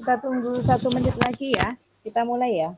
Kita tunggu 1 menit lagi ya. Kita mulai ya.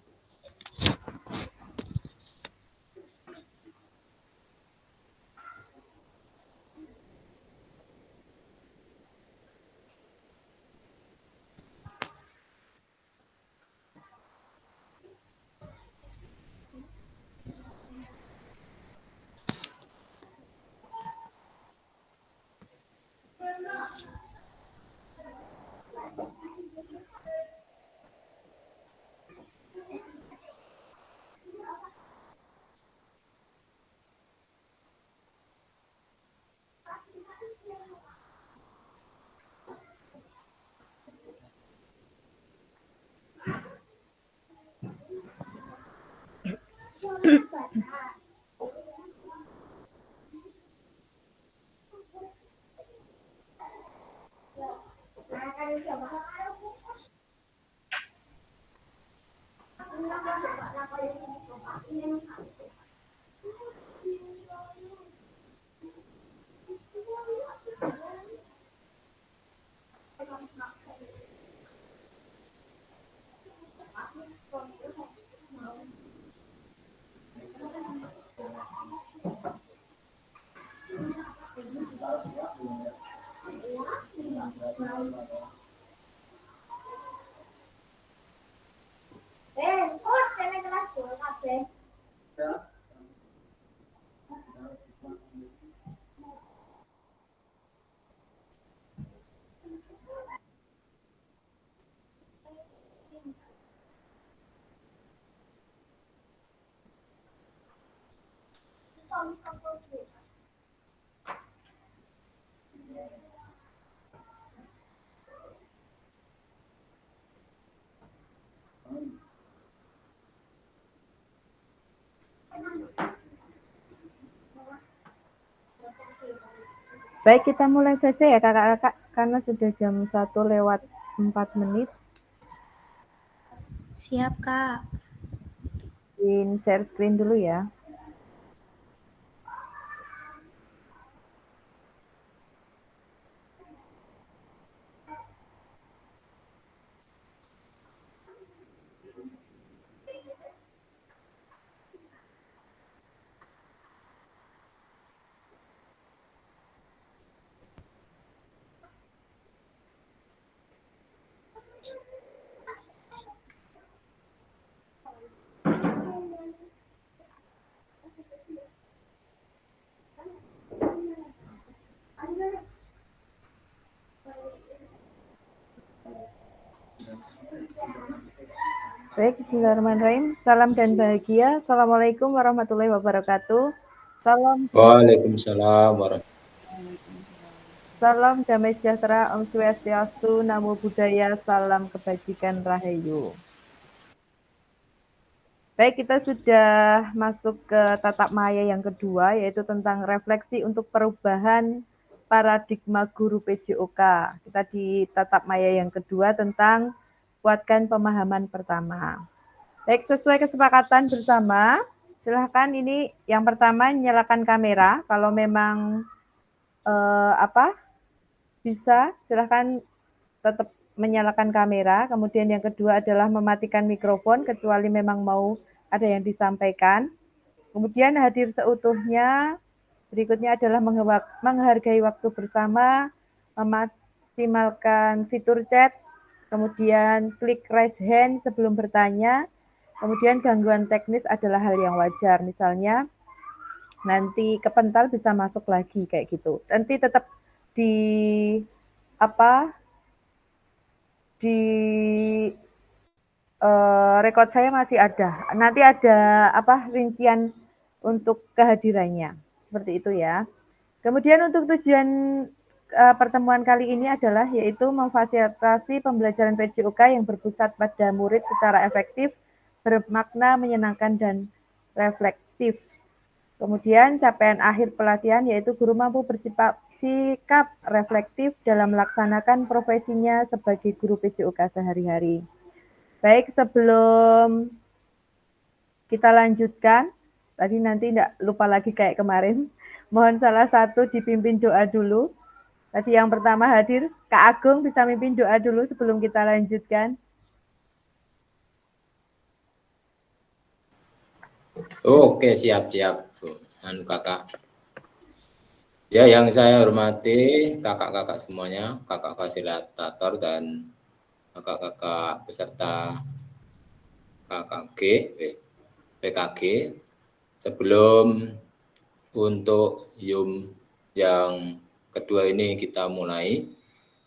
Baik, kita mulai saja ya kakak-kakak, karena sudah jam 1:04. Siap, Kak. Share screen dulu ya. Baik, bismillahirrahmanirrahim. Salam dan bahagia. Assalamualaikum warahmatullahi wabarakatuh. Waalaikumsalam warahmatullahi Salam damai sejahtera, Om Swastiastu, Namo Buddhaya, salam kebajikan, Rahayu. Baik, kita sudah masuk ke tatap maya yang kedua, yaitu tentang refleksi untuk perubahan paradigma guru PJOK. Kita di tatap maya yang kedua tentang kuatkan pemahaman pertama. Baik, sesuai kesepakatan bersama, silahkan ini yang pertama nyalakan kamera. Kalau memang bisa, silahkan tetap menyalakan kamera. Kemudian yang kedua adalah mematikan mikrofon, kecuali memang mau ada yang disampaikan. Kemudian hadir seutuhnya. Berikutnya adalah menghargai waktu bersama, memaksimalkan fitur chat, kemudian klik raise hand sebelum bertanya. Kemudian gangguan teknis adalah hal yang wajar. Misalnya nanti kepental bisa masuk lagi kayak gitu. Nanti tetap di rekod saya masih ada. Nanti ada rincian untuk kehadirannya. Seperti itu ya. Kemudian untuk tujuan pertemuan kali ini adalah yaitu memfasilitasi pembelajaran PJOK yang berpusat pada murid secara efektif, bermakna, menyenangkan, dan refleksif. Kemudian capaian akhir pelatihan yaitu guru mampu bersikap reflektif dalam melaksanakan profesinya sebagai guru PJOK sehari-hari. Baik, sebelum kita lanjutkan, tadi nanti tidak lupa lagi kayak kemarin, mohon salah satu dipimpin doa dulu. Tadi yang pertama hadir, Kak Agung bisa mimpin doa dulu sebelum kita lanjutkan. Oke, siap-siap, Bu. Kakak. Ya, yang saya hormati kakak-kakak semuanya, kakak fasilitator dan kakak-kakak peserta KKG, PKG. Sebelum untuk YUM yang kedua ini kita mulai,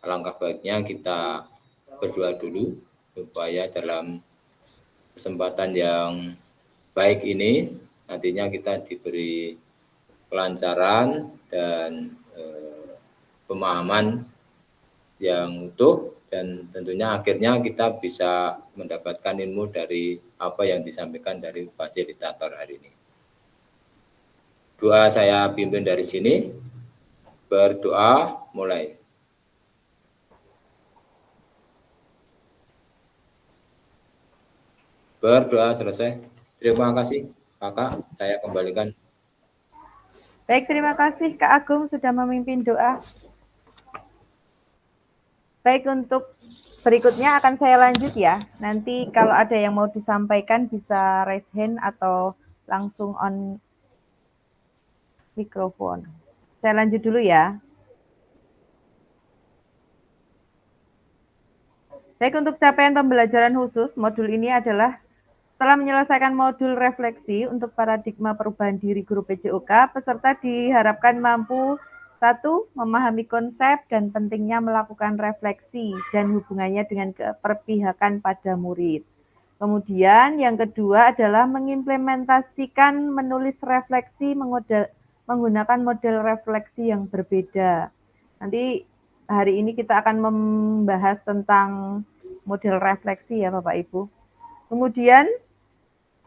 alangkah baiknya kita berdoa dulu supaya dalam kesempatan yang baik ini nantinya kita diberi kelancaran dan pemahaman yang utuh dan tentunya akhirnya kita bisa mendapatkan ilmu dari apa yang disampaikan dari fasilitator hari ini. Doa saya pimpin dari sini. Berdoa mulai. Berdoa selesai. Terima kasih, Kakak. Saya kembalikan. Baik, terima kasih Kak Agung sudah memimpin doa. Baik, untuk berikutnya akan saya lanjut ya. Nanti kalau ada yang mau disampaikan bisa raise hand atau langsung on mikrofon. Saya lanjut dulu ya. Baik, untuk capaian pembelajaran khusus, modul ini adalah setelah menyelesaikan modul refleksi untuk paradigma perubahan diri guru PJOK, peserta diharapkan mampu 1. Memahami konsep dan pentingnya melakukan refleksi dan hubungannya dengan keperpihakan pada murid. Kemudian yang kedua adalah mengimplementasikan menulis refleksi menggunakan model refleksi yang berbeda. Nanti hari ini kita akan membahas tentang model refleksi ya Bapak Ibu. Kemudian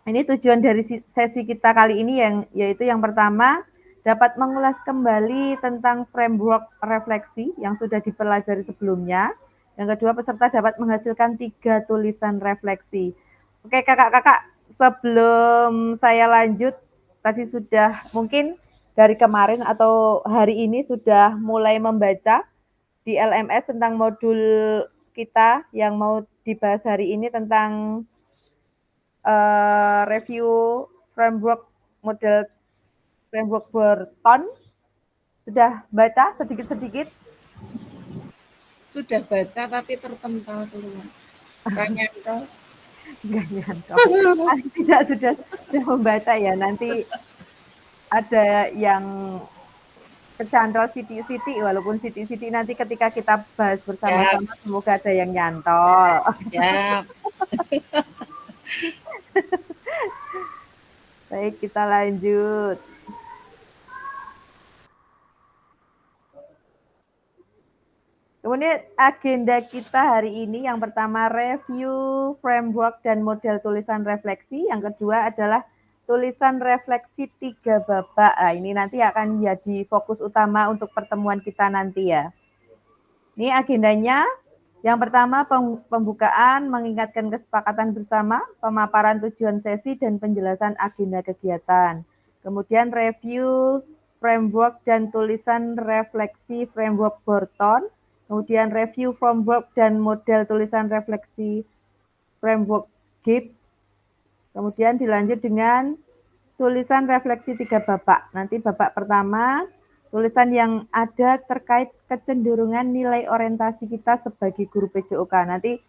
ini tujuan dari sesi kita kali ini yaitu yang pertama dapat mengulas kembali tentang framework refleksi yang sudah dipelajari sebelumnya. Yang kedua, peserta dapat menghasilkan 3 tulisan refleksi. Oke, kakak-kakak, sebelum saya lanjut, tadi sudah mungkin dari kemarin atau hari ini sudah mulai membaca di LMS tentang modul kita yang mau dibahas hari ini tentang review model framework Burton. Sudah baca sedikit-sedikit? Sudah baca tapi terpental keluar. Nggak nyantol. Nggak nyantol. Tidak sudah membaca ya. Nanti ada yang kecantol Siti walaupun Siti nanti ketika kita bahas bersama-sama semoga ada yang nyantol. Ya. Baik, kita lanjut. Kemudian agenda kita hari ini yang pertama review framework dan model tulisan refleksi, yang kedua adalah tulisan refleksi 3 babak. Nah, ini nanti akan jadi fokus utama untuk pertemuan kita nanti ya. Ini agendanya. Yang pertama pembukaan, mengingatkan kesepakatan bersama, pemaparan tujuan sesi dan penjelasan agenda kegiatan. Kemudian review framework dan tulisan refleksi framework Burton. Kemudian review framework dan model tulisan refleksi framework Gibbs. Kemudian dilanjut dengan tulisan refleksi 3 babak. Nanti babak pertama, tulisan yang ada terkait kecenderungan nilai orientasi kita sebagai guru PJOK. Nanti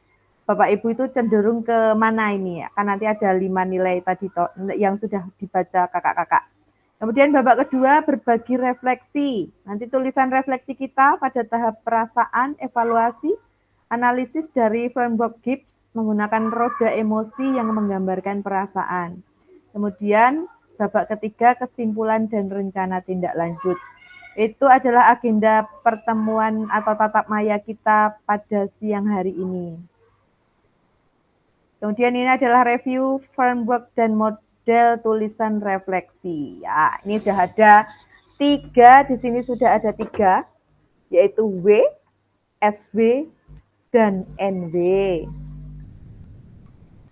Bapak Ibu itu cenderung ke mana ini ya? Kan nanti ada 5 nilai tadi yang sudah dibaca kakak-kakak. Kemudian babak kedua berbagi refleksi. Nanti tulisan refleksi kita pada tahap perasaan, evaluasi, analisis dari framework Gibbs menggunakan roda emosi yang menggambarkan perasaan. Kemudian babak ketiga kesimpulan dan rencana tindak lanjut. Itu adalah agenda pertemuan atau tatap maya kita pada siang hari ini. Kemudian ini adalah review framework dan model tulisan refleksi. Ya, ini sudah ada 3, di sini sudah ada 3, yaitu W, SW, dan NW.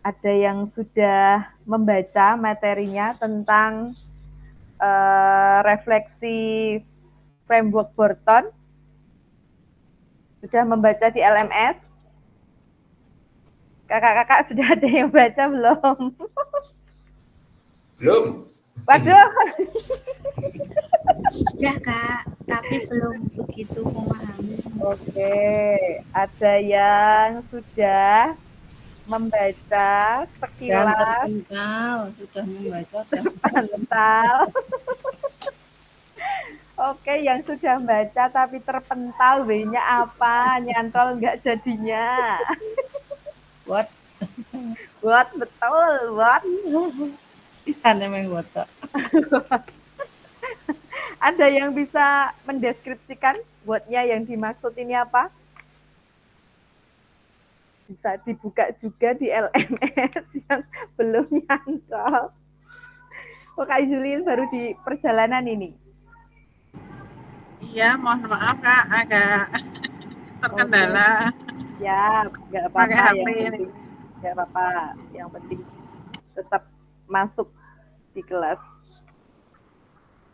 Ada yang sudah membaca materinya tentang refleksi framework Burton? Sudah membaca di LMS? Kakak-kakak sudah ada yang baca belum? Belum. Waduh. Sudah Kak, tapi belum begitu memahami. Oke, ada yang sudah membaca Dan sekilas terpental, sudah membaca dan terpental. Oke, yang sudah baca tapi terpental, W-nya apa? Nyantol nggak jadinya? buat What, betul, what? di sana membaca. Ada yang bisa mendeskripsikan what-nya yang dimaksud ini apa? Bisa dibuka juga di LMS yang belum nyantol. Oh, Kak Julin baru di perjalanan ini. Iya, mohon maaf Kak, agak terkendala. Ya, nggak Pakai apa-apa. HP Yang ini. penting nggak apa-apa. Yang penting tetap masuk di kelas.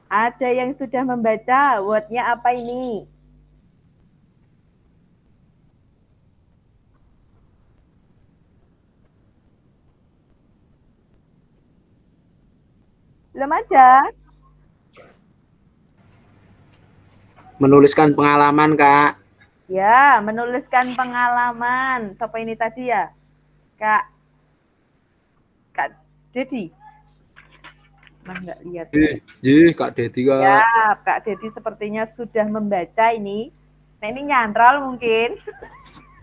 Ada yang sudah membaca word-nya apa ini? Belum ada? Menuliskan pengalaman, Kak. Ya, menuliskan pengalaman. Siapa ini tadi ya? Kak Dedi. Nah, nggak lihat. Kak Dedi, Kak. Ya, Kak Dedi sepertinya sudah membaca ini. Nah, ini nyantral mungkin.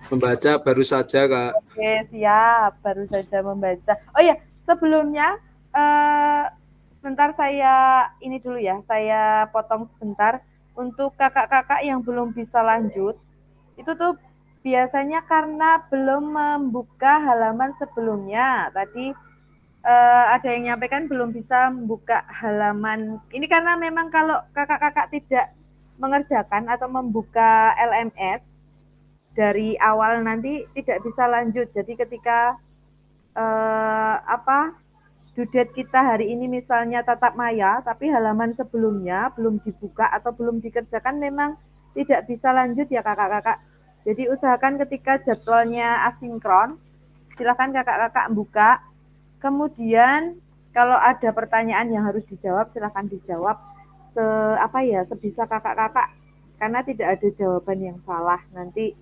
Membaca baru saja, Kak. Oke, siap. Baru saja membaca. Oh ya, sebelumnya sebentar saya ini dulu ya. Saya potong sebentar. Untuk kakak-kakak yang belum bisa lanjut, itu tuh biasanya karena belum membuka halaman sebelumnya. Tadi ada yang nyampaikan belum bisa membuka halaman. Ini karena memang kalau kakak-kakak tidak mengerjakan atau membuka LMS dari awal nanti tidak bisa lanjut. Jadi ketika due date kita hari ini misalnya tatap maya, tapi halaman sebelumnya belum dibuka atau belum dikerjakan, memang tidak bisa lanjut ya kakak-kakak. Jadi usahakan ketika jadwalnya asinkron, silakan kakak-kakak buka. Kemudian kalau ada pertanyaan yang harus dijawab, silakan dijawab sebisa kakak-kakak. Karena tidak ada jawaban yang salah. Nanti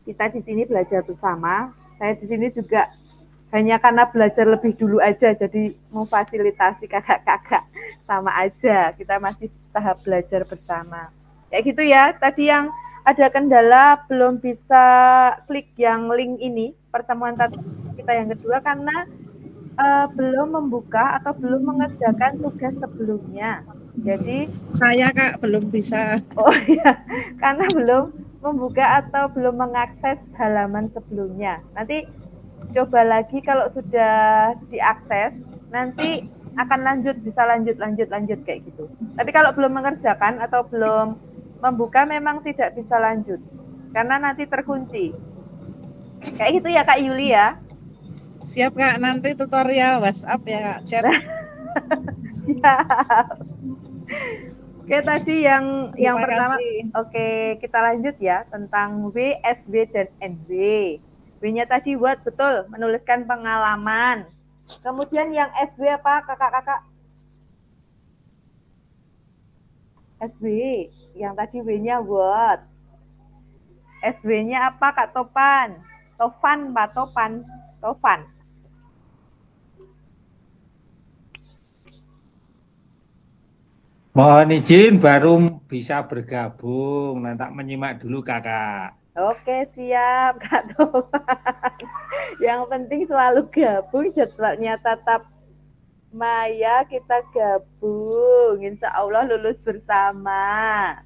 kita di sini belajar bersama. Saya di sini juga hanya karena belajar lebih dulu aja, jadi memfasilitasi kakak-kakak sama aja. Kita masih tahap belajar bersama. Kayak gitu ya. Tadi yang ada kendala belum bisa klik yang link ini, pertemuan kita yang kedua karena belum membuka atau belum mengerjakan tugas sebelumnya. Jadi Saya Kak belum bisa. oh ya, karena belum membuka atau belum mengakses halaman sebelumnya. Nanti coba lagi kalau sudah diakses, nanti akan bisa lanjut kayak gitu. Tapi kalau belum mengerjakan atau belum membuka memang tidak bisa lanjut. Karena nanti terkunci. Kayak gitu ya Kak Yuli ya. Siap Kak, nanti tutorial WhatsApp ya Kak, chat. Siap. Oke, tadi yang pertama, kasih. oke, kita lanjut ya tentang W, SW, dan NW. W-nya tadi buat betul, menuliskan pengalaman. Kemudian yang SW apa kakak-kakak? SW, yang tadi W-nya what? SW-nya apa Kak Topan? Tovan, Pak Topan. Tovan. Mohon izin baru bisa bergabung. Nanti menyimak dulu kakak. Oke, siap Kak Topan. Yang penting selalu gabung, jadwalnya tatap maya kita gabung. Insya Allah lulus bersama.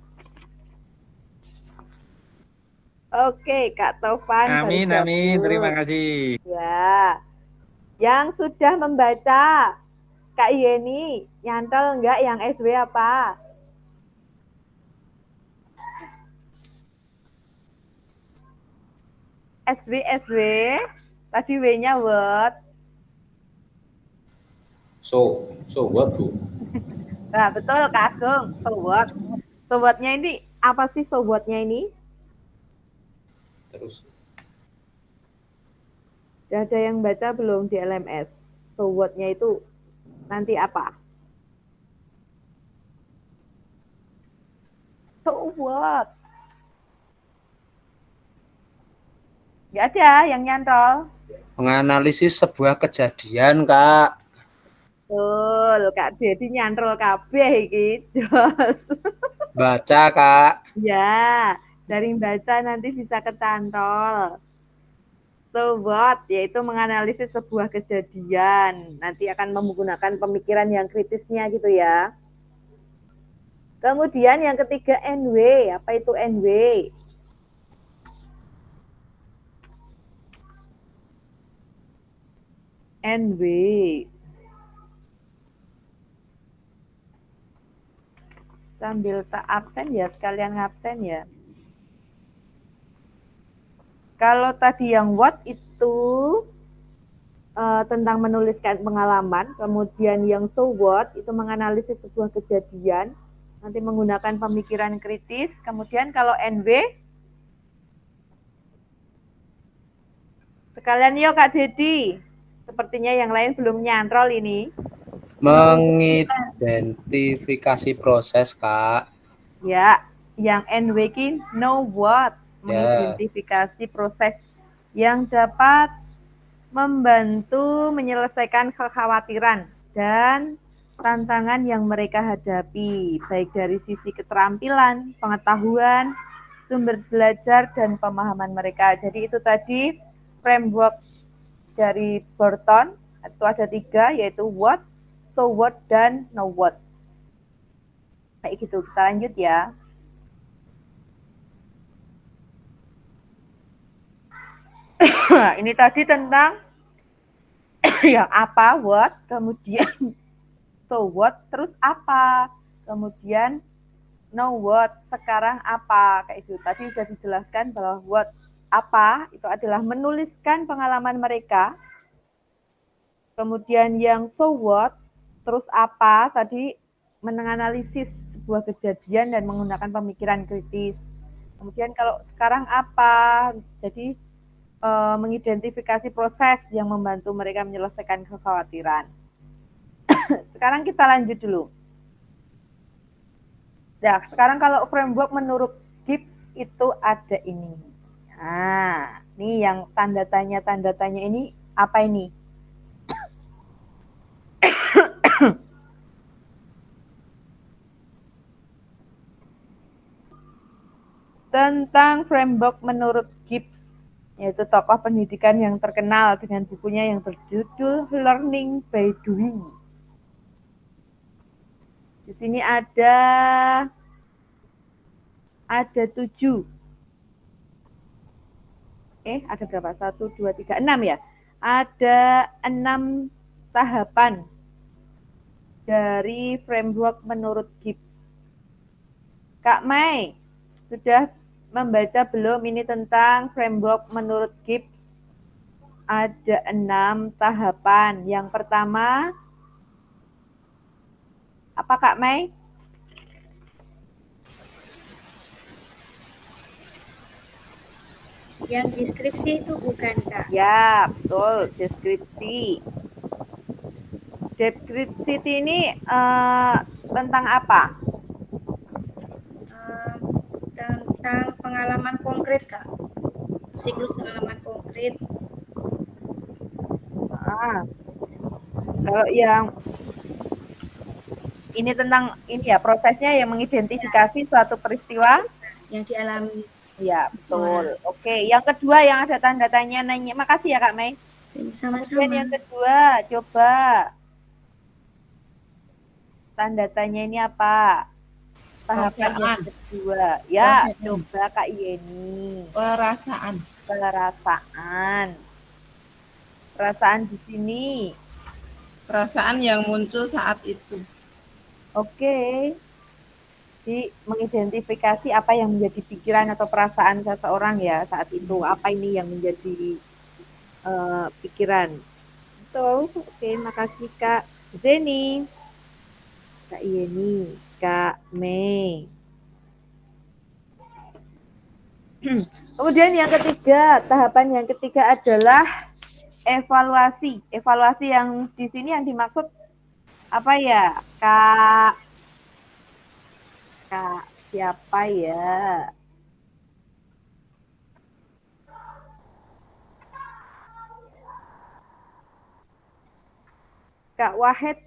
Oke, Kak Tovan. Amin, amin. Terima kasih. Ya. Yang sudah membaca, Kak Yeni, nyantol enggak yang SW apa? SW. Tadi W-nya what? So what, Bu? Nah, betul Kak Agung. So what? So what-nya ini apa sih so what-nya ini? terus. Sudah ada yang baca belum di LMS? So what-nya itu nanti apa? So what? Nggak ada yang nyantol. Menganalisis sebuah kejadian, Kak. Betul, Kak Dedi nyantol kabeh iki. Jos. Baca, Kak. Ya, dari baca nanti bisa ketantol. So what, yaitu menganalisis sebuah kejadian. Nanti akan menggunakan pemikiran yang kritisnya gitu ya. Kemudian yang ketiga NW. Apa itu NW? NW. Sambil tak absen ya, sekalian absen ya. Kalau tadi yang what itu tentang menuliskan pengalaman, kemudian yang so what itu menganalisis sebuah kejadian, nanti menggunakan pemikiran kritis. Kemudian kalau NW, sekalian yuk Kak Dedi, sepertinya yang lain belum nyantrol ini. Mengidentifikasi proses, Kak. Ya, yang NW ki know what, Ya. mengidentifikasi proses yang dapat membantu menyelesaikan kekhawatiran dan tantangan yang mereka hadapi, baik dari sisi keterampilan, pengetahuan, sumber belajar, dan pemahaman mereka. Jadi itu tadi framework dari Burton, itu ada 3, yaitu what, so what, dan know what. Kayak gitu, kita lanjut ya. Ini tadi tentang yang apa, what, kemudian so what, terus apa, kemudian know what, sekarang apa, kayak itu. Tadi sudah dijelaskan bahwa what, apa, itu adalah menuliskan pengalaman mereka. Kemudian yang so what, terus apa, tadi menganalisis sebuah kejadian dan menggunakan pemikiran kritis. Kemudian kalau sekarang apa, jadi mengidentifikasi proses yang membantu mereka menyelesaikan kekhawatiran. Sekarang kita lanjut dulu. Nah, sekarang kalau framework menurut Gibbs itu ada ini. Nah, ini yang tanda tanya ini apa ini? Tentang framework menurut Gibbs, yaitu tokoh pendidikan yang terkenal dengan bukunya yang berjudul Learning by Doing. Di sini ada 7. Ada berapa? 1, 2, 3, 6 ya? Ada 6 tahapan dari framework menurut Gibbs. Kak Mai, sudah membaca belum ini tentang framework menurut Gibbs? Ada 6 tahapan. Yang pertama, apa Kak Mai? Yang deskripsi itu bukan, Kak? Ya, betul, deskripsi. Deskripsi ini tentang apa? Tentang pengalaman konkret, Kak. Siklus pengalaman konkret. Kalau yang ini tentang ini ya, prosesnya yang mengidentifikasi suatu peristiwa yang dialami. Ya, betul. Oke, yang kedua yang ada tanda tanya nanya. Makasih ya Kak Mei. Sama-sama. Kemudian yang kedua, coba tanda tanya ini apa? Tahapan yang kedua. Ya, perasaan. Coba Kak Yeni. Perasaan. Perasaan di sini. Perasaan yang muncul saat itu. Oke. Jadi mengidentifikasi apa yang menjadi pikiran atau perasaan seseorang ya saat itu. Apa ini yang menjadi pikiran. Betul. Oke, makasih Kak Zeni. Kak Yeni, Kak Mei. Kemudian yang ketiga, tahapan yang ketiga adalah evaluasi. Evaluasi yang di sini yang dimaksud apa ya? Kak siapa ya? Kak Wahid.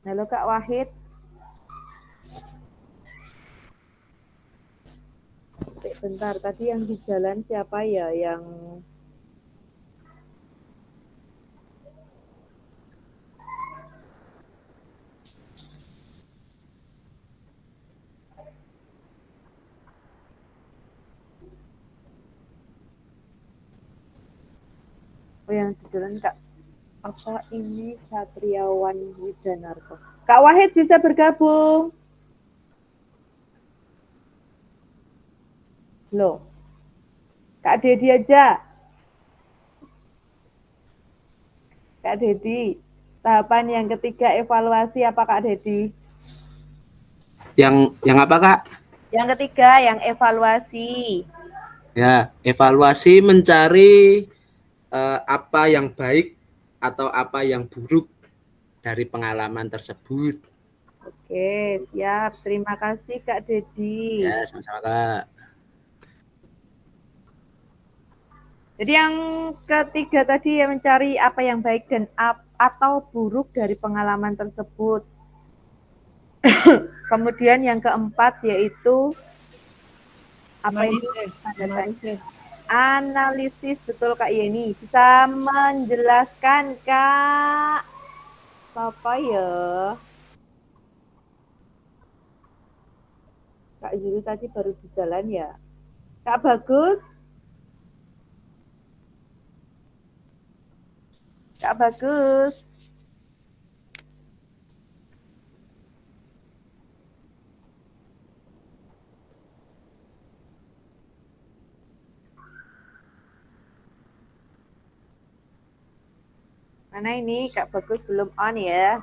Halo Kak Wahid. Bentar, tadi yang di jalan siapa ya yang yang di jalan Kak apa ini Satriawan Widanarko. Kak Wahid bisa bergabung. Loh. Kak Dedi aja. Kak Dedi. Tahapan yang ketiga evaluasi apa Kak Dedi? Yang apa, Kak? Yang ketiga yang evaluasi. Ya, evaluasi mencari apa yang baik atau apa yang buruk dari pengalaman tersebut. Oke, siap. Terima kasih Kak Dedi. Ya, sama-sama, Kak. Jadi yang ketiga tadi ya mencari apa yang baik dan atau buruk dari pengalaman tersebut. Kemudian yang keempat yaitu apa itu? Analisis, betul Kak Yeni. Bisa menjelaskan Kak apa ya? Kak Yuni tadi baru di jalan ya. Kak Bagus? Kak Bagus? Mana ini Kak Bagus belum on ya?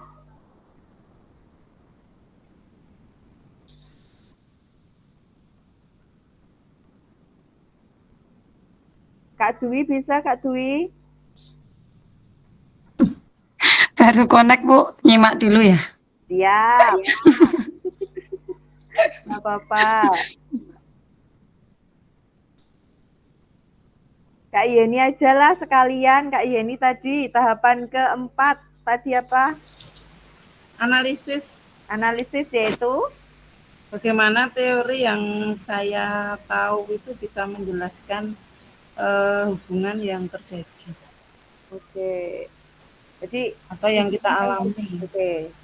Kak Dwi bisa Kak Dwi? Baru connect Bu, nyimak dulu ya. Siap. Nggak apa-apa. Kak Yeni aja lah sekalian. Kak Yeni tadi tahapan keempat. Tadi apa? Analisis. Analisis yaitu? Bagaimana teori yang saya tahu itu bisa menjelaskan hubungan yang terjadi. Oke. Jadi atau yang kita alami. Oke.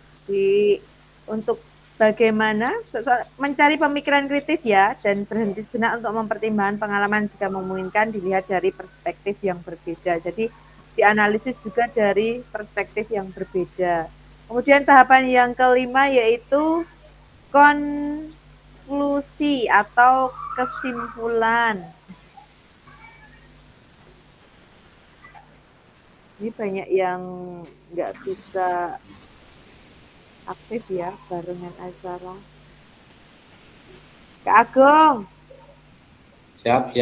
Untuk bagaimana mencari pemikiran kritis ya dan berhenti sejenak untuk mempertimbangkan pengalaman jika memungkinkan dilihat dari perspektif yang berbeda. Jadi dianalisis juga dari perspektif yang berbeda. Kemudian tahapan yang kelima yaitu konklusi atau kesimpulan. Ini banyak yang nggak bisa aktif ya barengan acara. Kak Agung. Siap.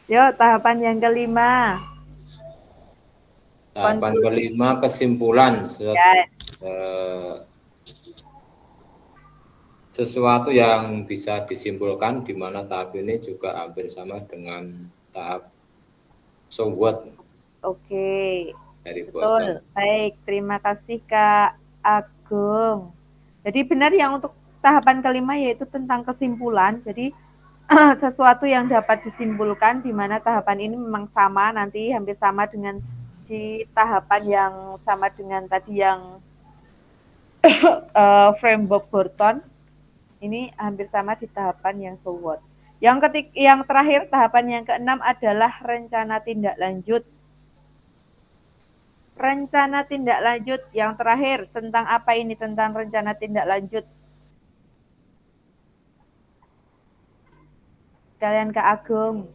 Yuk tahapan yang kelima. Tahapan kelima kesimpulan. Sesuatu yang bisa disimpulkan di mana tahap ini juga hampir sama dengan tahap so what. Oke. Dari betul. Baik, terima kasih Kak Agung. Jadi benar yang untuk tahapan kelima yaitu tentang kesimpulan. Jadi sesuatu yang dapat disimpulkan di mana tahapan ini memang sama nanti hampir sama dengan di tahapan yang sama dengan tadi yang framework Burton. Ini hampir sama di tahapan yang so what. Yang terakhir tahapan yang keenam adalah rencana tindak lanjut. Rencana tindak lanjut yang terakhir tentang apa ini tentang rencana tindak lanjut? Kalian Kak Agung.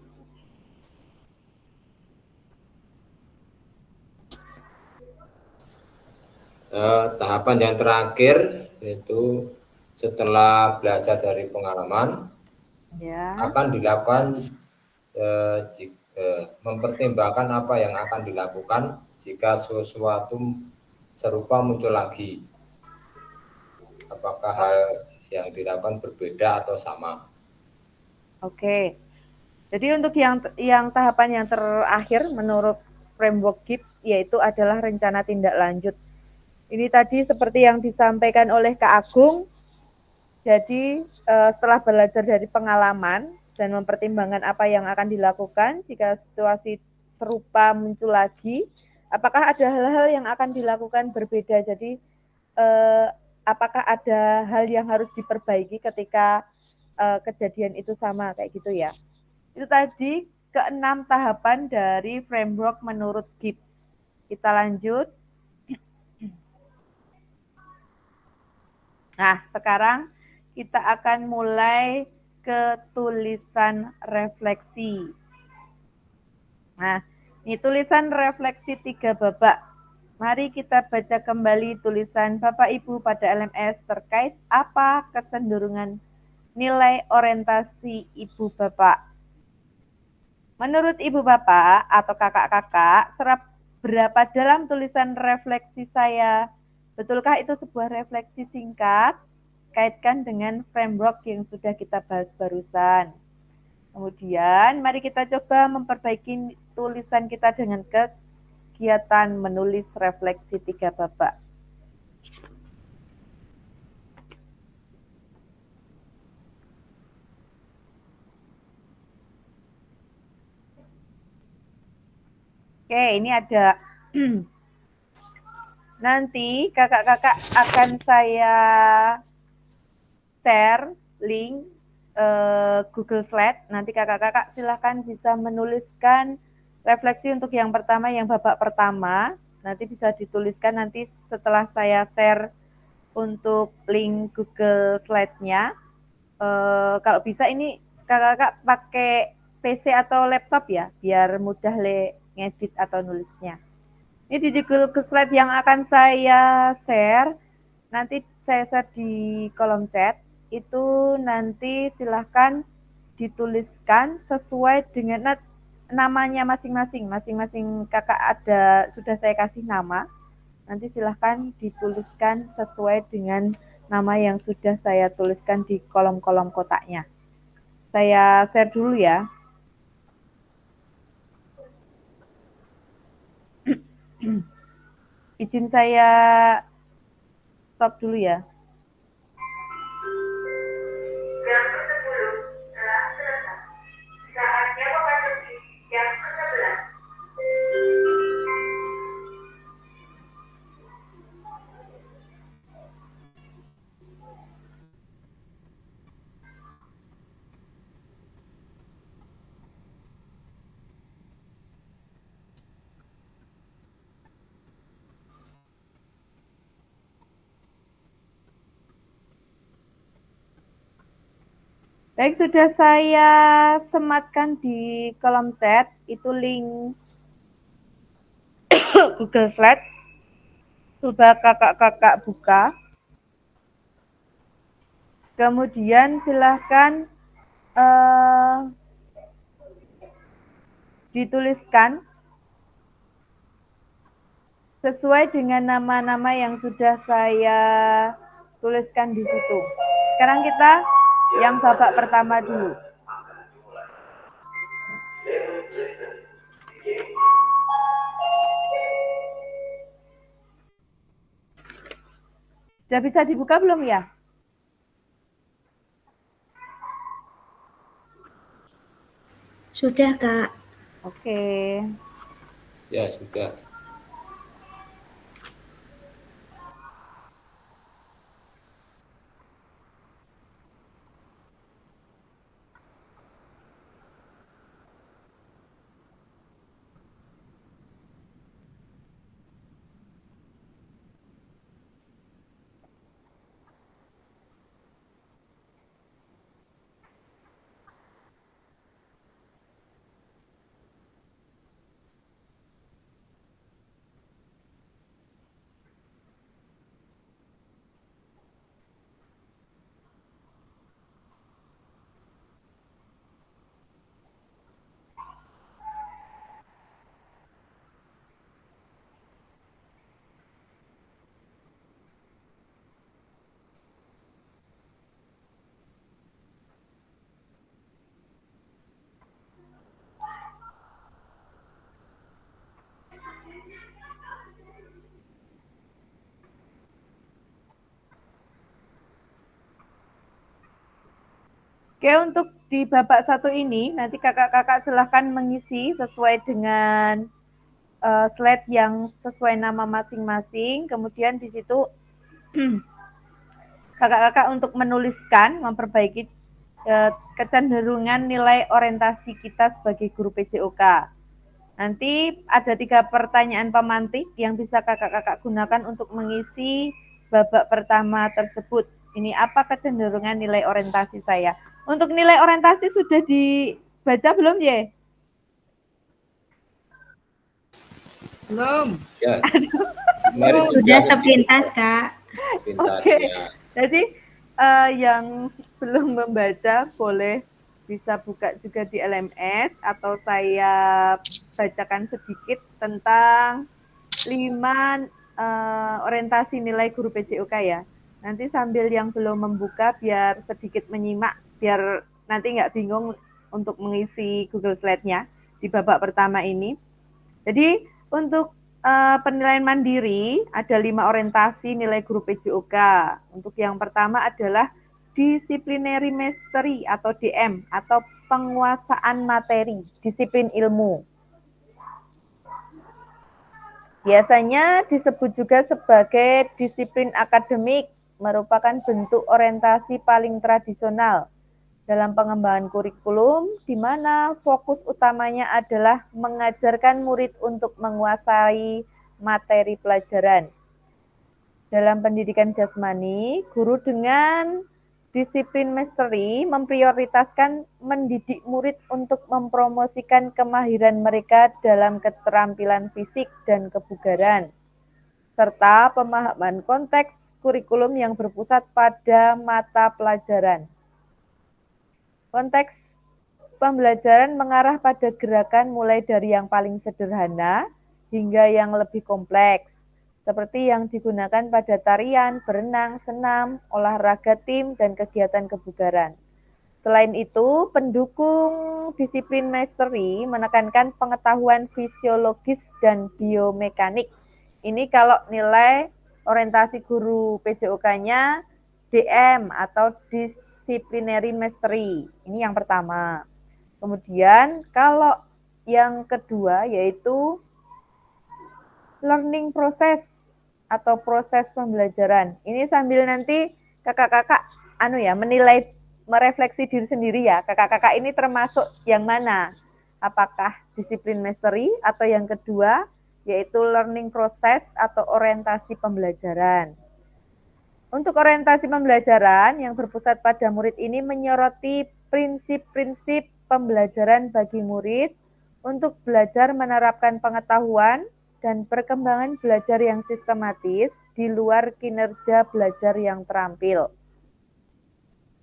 Tahapan yang terakhir yaitu setelah belajar dari pengalaman Ya. akan dilakukan mempertimbangkan apa yang akan dilakukan jika sesuatu serupa muncul lagi. Apakah hal yang dilakukan berbeda atau sama? Oke. Jadi untuk yang tahapan yang terakhir menurut framework GIPS yaitu adalah rencana tindak lanjut. Ini tadi seperti yang disampaikan oleh Kak Agung. Jadi setelah belajar dari pengalaman dan mempertimbangkan apa yang akan dilakukan jika situasi serupa muncul lagi, apakah ada hal-hal yang akan dilakukan berbeda. Jadi apakah ada hal yang harus diperbaiki ketika kejadian itu sama kayak gitu ya. Itu tadi keenam tahapan dari framework menurut GIPS. Kita lanjut. Nah, sekarang kita akan mulai ke tulisan refleksi. Nah, ini tulisan refleksi 3 babak. Mari kita baca kembali tulisan Bapak Ibu pada LMS terkait apa kecenderungan nilai orientasi Ibu Bapak. Menurut Ibu Bapak atau kakak-kakak, berapa dalam tulisan refleksi saya? Betulkah itu sebuah refleksi singkat? Kaitkan dengan framework yang sudah kita bahas barusan. Kemudian, mari kita coba memperbaiki tulisan kita dengan kegiatan menulis refleksi 3 babak. Oke, ini ada nanti kakak-kakak akan saya share link Google Slide. Nanti kakak-kakak silahkan bisa menuliskan refleksi untuk yang pertama, yang babak pertama. Nanti bisa dituliskan nanti setelah saya share untuk link Google Slide-nya. Kalau bisa ini kakak-kakak pakai PC atau laptop ya, biar mudah ngedit atau nulisnya. Ini di Google Slide yang akan saya share, nanti saya share di kolom chat, itu nanti silahkan dituliskan sesuai dengan namanya masing-masing. Masing-masing kakak sudah saya kasih nama, nanti silahkan dituliskan sesuai dengan nama yang sudah saya tuliskan di kolom-kolom kotaknya. Saya share dulu ya. Izin saya stop dulu ya. Baik, sudah saya sematkan di kolom chat, itu link Google Slide. Sudah kakak-kakak buka. Kemudian silahkan dituliskan sesuai dengan nama-nama yang sudah saya tuliskan di situ. Sekarang kita yang babak pertama dulu. Sudah bisa dibuka belum ya? Sudah, Kak. Oke. Ya, sudah. Oke, untuk di babak 1 ini, nanti kakak-kakak silahkan mengisi sesuai dengan slide yang sesuai nama masing-masing. Kemudian di situ kakak-kakak untuk menuliskan, memperbaiki kecenderungan nilai orientasi kita sebagai guru PJOK. Nanti ada 3 pertanyaan pemantik yang bisa kakak-kakak gunakan untuk mengisi babak pertama tersebut. Ini apa kecenderungan nilai orientasi saya? Untuk nilai orientasi sudah dibaca belum, Ye? Belum. Ya. Kemarin Sudah sepintas, Kak. pintas Oke. ya. Jadi yang belum membaca boleh bisa buka juga di LMS atau saya bacakan sedikit tentang 5 orientasi nilai guru PJOK ya. Nanti sambil yang belum membuka biar sedikit menyimak, biar nanti nggak bingung untuk mengisi Google Slide-nya di babak pertama ini. Jadi untuk penilaian mandiri ada 5 orientasi nilai guru PJOK. Untuk yang pertama adalah disciplinary mastery atau DM atau penguasaan materi, disiplin ilmu. Biasanya disebut juga sebagai disiplin akademik, merupakan bentuk orientasi paling tradisional dalam pengembangan kurikulum, di mana fokus utamanya adalah mengajarkan murid untuk menguasai materi pelajaran. Dalam pendidikan jasmani, guru dengan disiplin mastery memprioritaskan mendidik murid untuk mempromosikan kemahiran mereka dalam keterampilan fisik dan kebugaran, serta pemahaman konteks kurikulum yang berpusat pada mata pelajaran. Konteks pembelajaran mengarah pada gerakan mulai dari yang paling sederhana hingga yang lebih kompleks, seperti yang digunakan pada tarian, berenang, senam, olahraga tim, dan kegiatan kebugaran. Selain itu, pendukung disiplin mastery menekankan pengetahuan fisiologis dan biomekanik. Ini kalau nilai orientasi guru PJOK-nya DM atau disciplinary mastery. Ini yang pertama. Kemudian kalau yang kedua yaitu learning process atau proses pembelajaran. Ini sambil nanti kakak-kakak menilai, merefleksi diri sendiri ya. Kakak-kakak ini termasuk yang mana? Apakah disiplin mastery atau yang kedua yaitu learning process atau orientasi pembelajaran. Untuk orientasi pembelajaran yang berpusat pada murid ini menyoroti prinsip-prinsip pembelajaran bagi murid untuk belajar menerapkan pengetahuan dan perkembangan belajar yang sistematis di luar kinerja belajar yang terampil.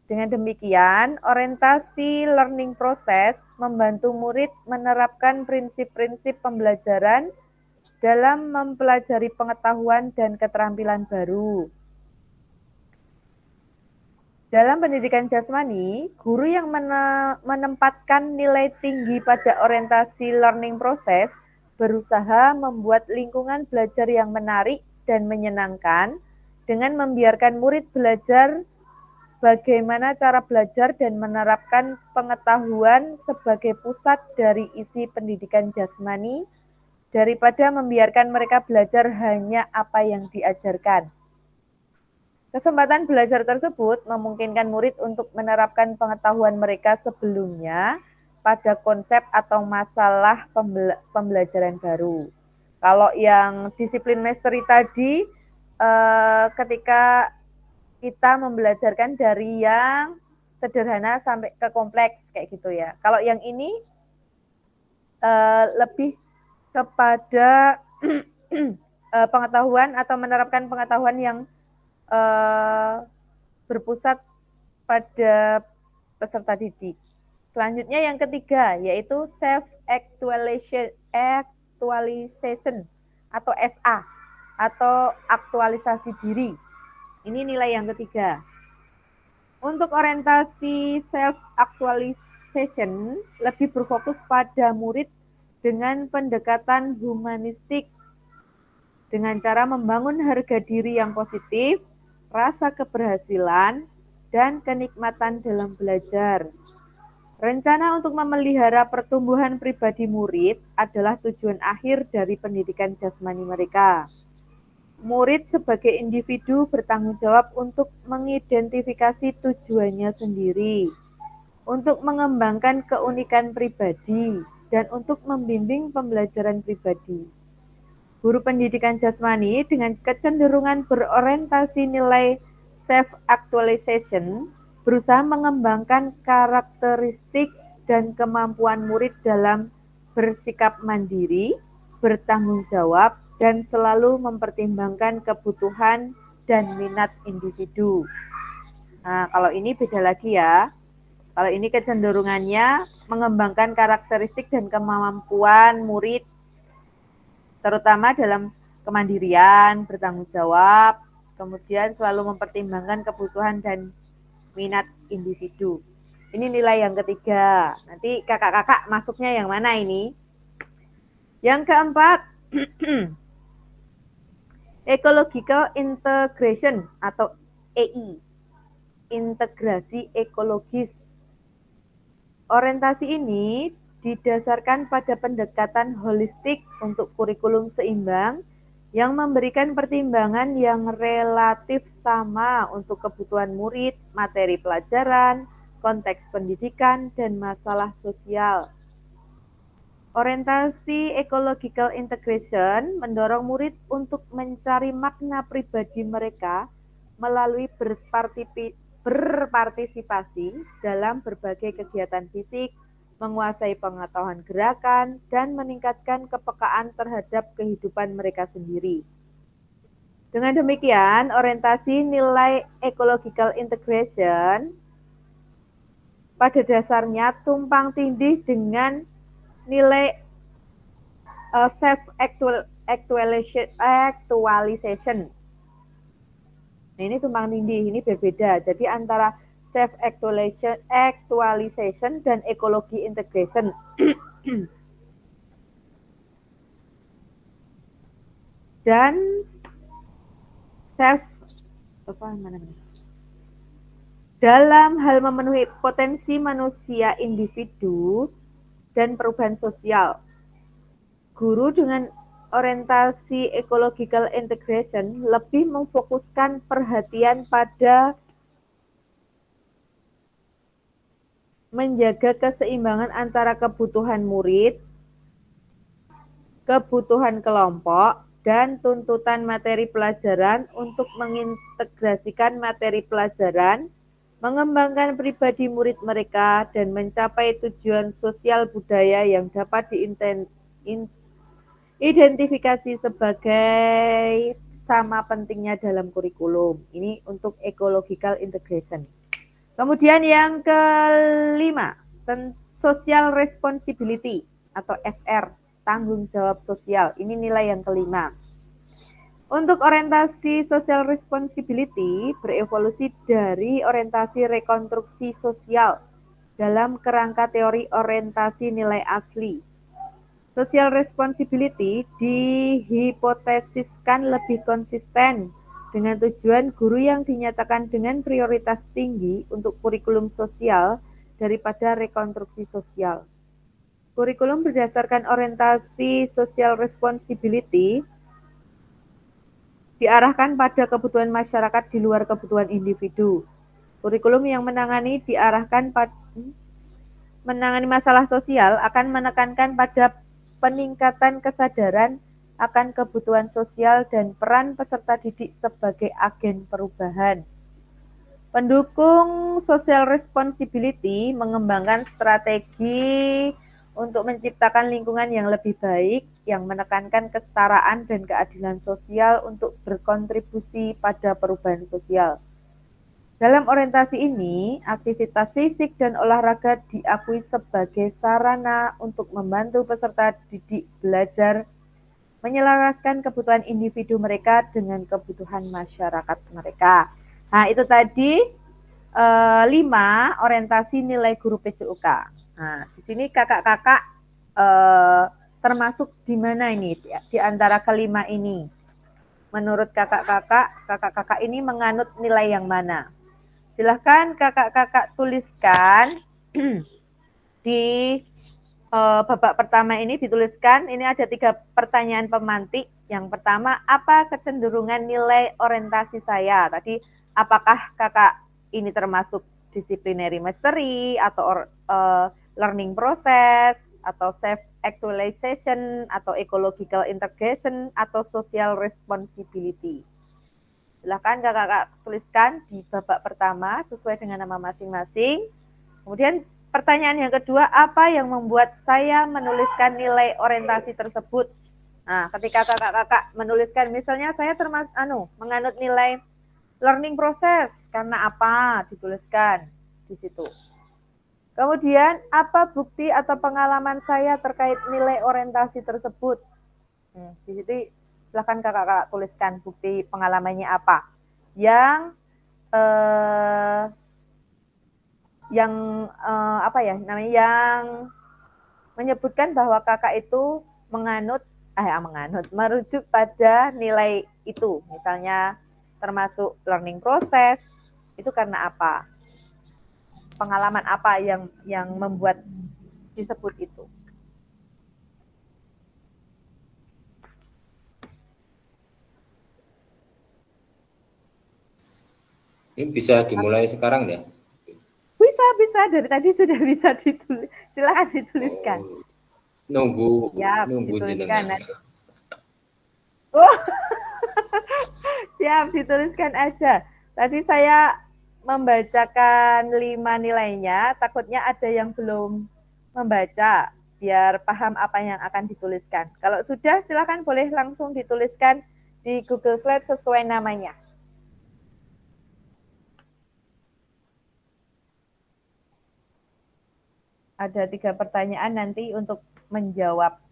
Dengan demikian, orientasi learning process membantu murid menerapkan prinsip-prinsip pembelajaran dalam mempelajari pengetahuan dan keterampilan baru. Dalam pendidikan jasmani, guru yang menempatkan nilai tinggi pada orientasi learning process berusaha membuat lingkungan belajar yang menarik dan menyenangkan dengan membiarkan murid belajar bagaimana cara belajar dan menerapkan pengetahuan sebagai pusat dari isi pendidikan jasmani daripada membiarkan mereka belajar hanya apa yang diajarkan. Kesempatan belajar tersebut memungkinkan murid untuk menerapkan pengetahuan mereka sebelumnya pada konsep atau masalah pembelajaran baru. Kalau yang disiplin mastery tadi, ketika kita membelajarkan dari yang sederhana sampai ke kompleks kayak gitu ya. Kalau yang ini lebih kepada pengetahuan atau menerapkan pengetahuan yang berpusat pada peserta didik. Selanjutnya yang ketiga yaitu self-actualization atau SA atau aktualisasi diri. Ini nilai yang ketiga. Untuk orientasi self-actualization lebih berfokus pada murid dengan pendekatan humanistik dengan cara membangun harga diri yang positif, rasa keberhasilan, dan kenikmatan dalam belajar. Rencana untuk memelihara pertumbuhan pribadi murid adalah tujuan akhir dari pendidikan jasmani mereka. Murid sebagai individu bertanggung jawab untuk mengidentifikasi tujuannya sendiri, untuk mengembangkan keunikan pribadi, dan untuk membimbing pembelajaran pribadi. Guru pendidikan jasmani dengan kecenderungan berorientasi nilai self-actualization berusaha mengembangkan karakteristik dan kemampuan murid dalam bersikap mandiri, bertanggung jawab, dan selalu mempertimbangkan kebutuhan dan minat individu. Nah, kalau ini beda lagi ya. Kalau ini kecenderungannya mengembangkan karakteristik dan kemampuan murid, terutama dalam kemandirian, bertanggung jawab, kemudian selalu mempertimbangkan kebutuhan dan minat individu. Ini nilai yang ketiga. Nanti kakak-kakak masuknya yang mana ini? Yang keempat, ecological integration atau EI, integrasi ekologis. Orientasi ini didasarkan pada pendekatan holistik untuk kurikulum seimbang yang memberikan pertimbangan yang relatif sama untuk kebutuhan murid, materi pelajaran, konteks pendidikan, dan masalah sosial. Orientasi ecological integration mendorong murid untuk mencari makna pribadi mereka melalui berpartisipasi dalam berbagai kegiatan fisik, menguasai pengetahuan gerakan, dan meningkatkan kepekaan terhadap kehidupan mereka sendiri. Dengan demikian, orientasi nilai ecological integration pada dasarnya tumpang tindih dengan nilai self-actualization. Nah, ini tumpang tindih, ini berbeda. Jadi antara self-actualization dan ekologi integration. Dan dalam hal memenuhi potensi manusia individu dan perubahan sosial. Guru dengan orientasi ecological integration lebih memfokuskan perhatian pada menjaga keseimbangan antara kebutuhan murid, kebutuhan kelompok, dan tuntutan materi pelajaran untuk mengintegrasikan materi pelajaran, mengembangkan pribadi murid mereka, dan mencapai tujuan sosial budaya yang dapat diidentifikasi sebagai sama pentingnya dalam kurikulum. Ini untuk ecological integration. Kemudian yang kelima, social responsibility atau SR, tanggung jawab sosial. Ini nilai yang kelima. Untuk orientasi social responsibility berevolusi dari orientasi rekonstruksi sosial dalam kerangka teori orientasi nilai asli. Social responsibility dihipotesiskan lebih konsisten dengan tujuan guru yang dinyatakan dengan prioritas tinggi untuk kurikulum sosial daripada rekonstruksi sosial. Kurikulum berdasarkan orientasi social responsibility diarahkan pada kebutuhan masyarakat di luar kebutuhan individu. Kurikulum yang menangani masalah sosial akan menekankan pada peningkatan kesadaran akan kebutuhan sosial dan peran peserta didik sebagai agen perubahan. Pendukung social responsibility mengembangkan strategi untuk menciptakan lingkungan yang lebih baik, yang menekankan kesetaraan dan keadilan sosial untuk berkontribusi pada perubahan sosial. Dalam orientasi ini, aktivitas fisik dan olahraga diakui sebagai sarana untuk membantu peserta didik belajar menyelaraskan kebutuhan individu mereka dengan kebutuhan masyarakat mereka. Nah, itu tadi 5 orientasi nilai guru PJOK. Nah, di sini kakak-kakak termasuk di mana ini di antara kelima ini? Menurut kakak-kakak ini menganut nilai yang mana? Silahkan kakak-kakak tuliskan Di babak pertama ini dituliskan, ini ada 3 pertanyaan pemantik. Yang pertama, apa kecenderungan nilai orientasi saya? Tadi, apakah kakak ini termasuk disciplinary mastery, atau learning process, atau self-actualization, atau ecological integration, atau social responsibility. Silahkan kakak tuliskan di babak pertama sesuai dengan nama masing-masing. Kemudian pertanyaan yang kedua, apa yang membuat saya menuliskan nilai orientasi tersebut? Nah, ketika kakak-kakak menuliskan, misalnya saya menganut nilai learning process, karena apa? Dituliskan di situ. Kemudian, apa bukti atau pengalaman saya terkait nilai orientasi tersebut? Di situ silahkan kakak-kakak tuliskan bukti pengalamannya apa. Yang menyebutkan bahwa kakak itu merujuk pada nilai itu, misalnya termasuk learning process, itu karena apa? Pengalaman apa yang membuat disebut itu? Ini bisa dimulai sekarang ya? Bisa, dari tadi sudah bisa ditulis. Silakan dituliskan. Nunggu dituliskan. jenengan. Oh. Siap, dituliskan aja. Tadi saya membacakan 5 nilainya, takutnya ada yang belum membaca, biar paham apa yang akan dituliskan. Kalau sudah, silakan boleh langsung dituliskan di Google Slide sesuai namanya. Ada 3 pertanyaan nanti untuk menjawab.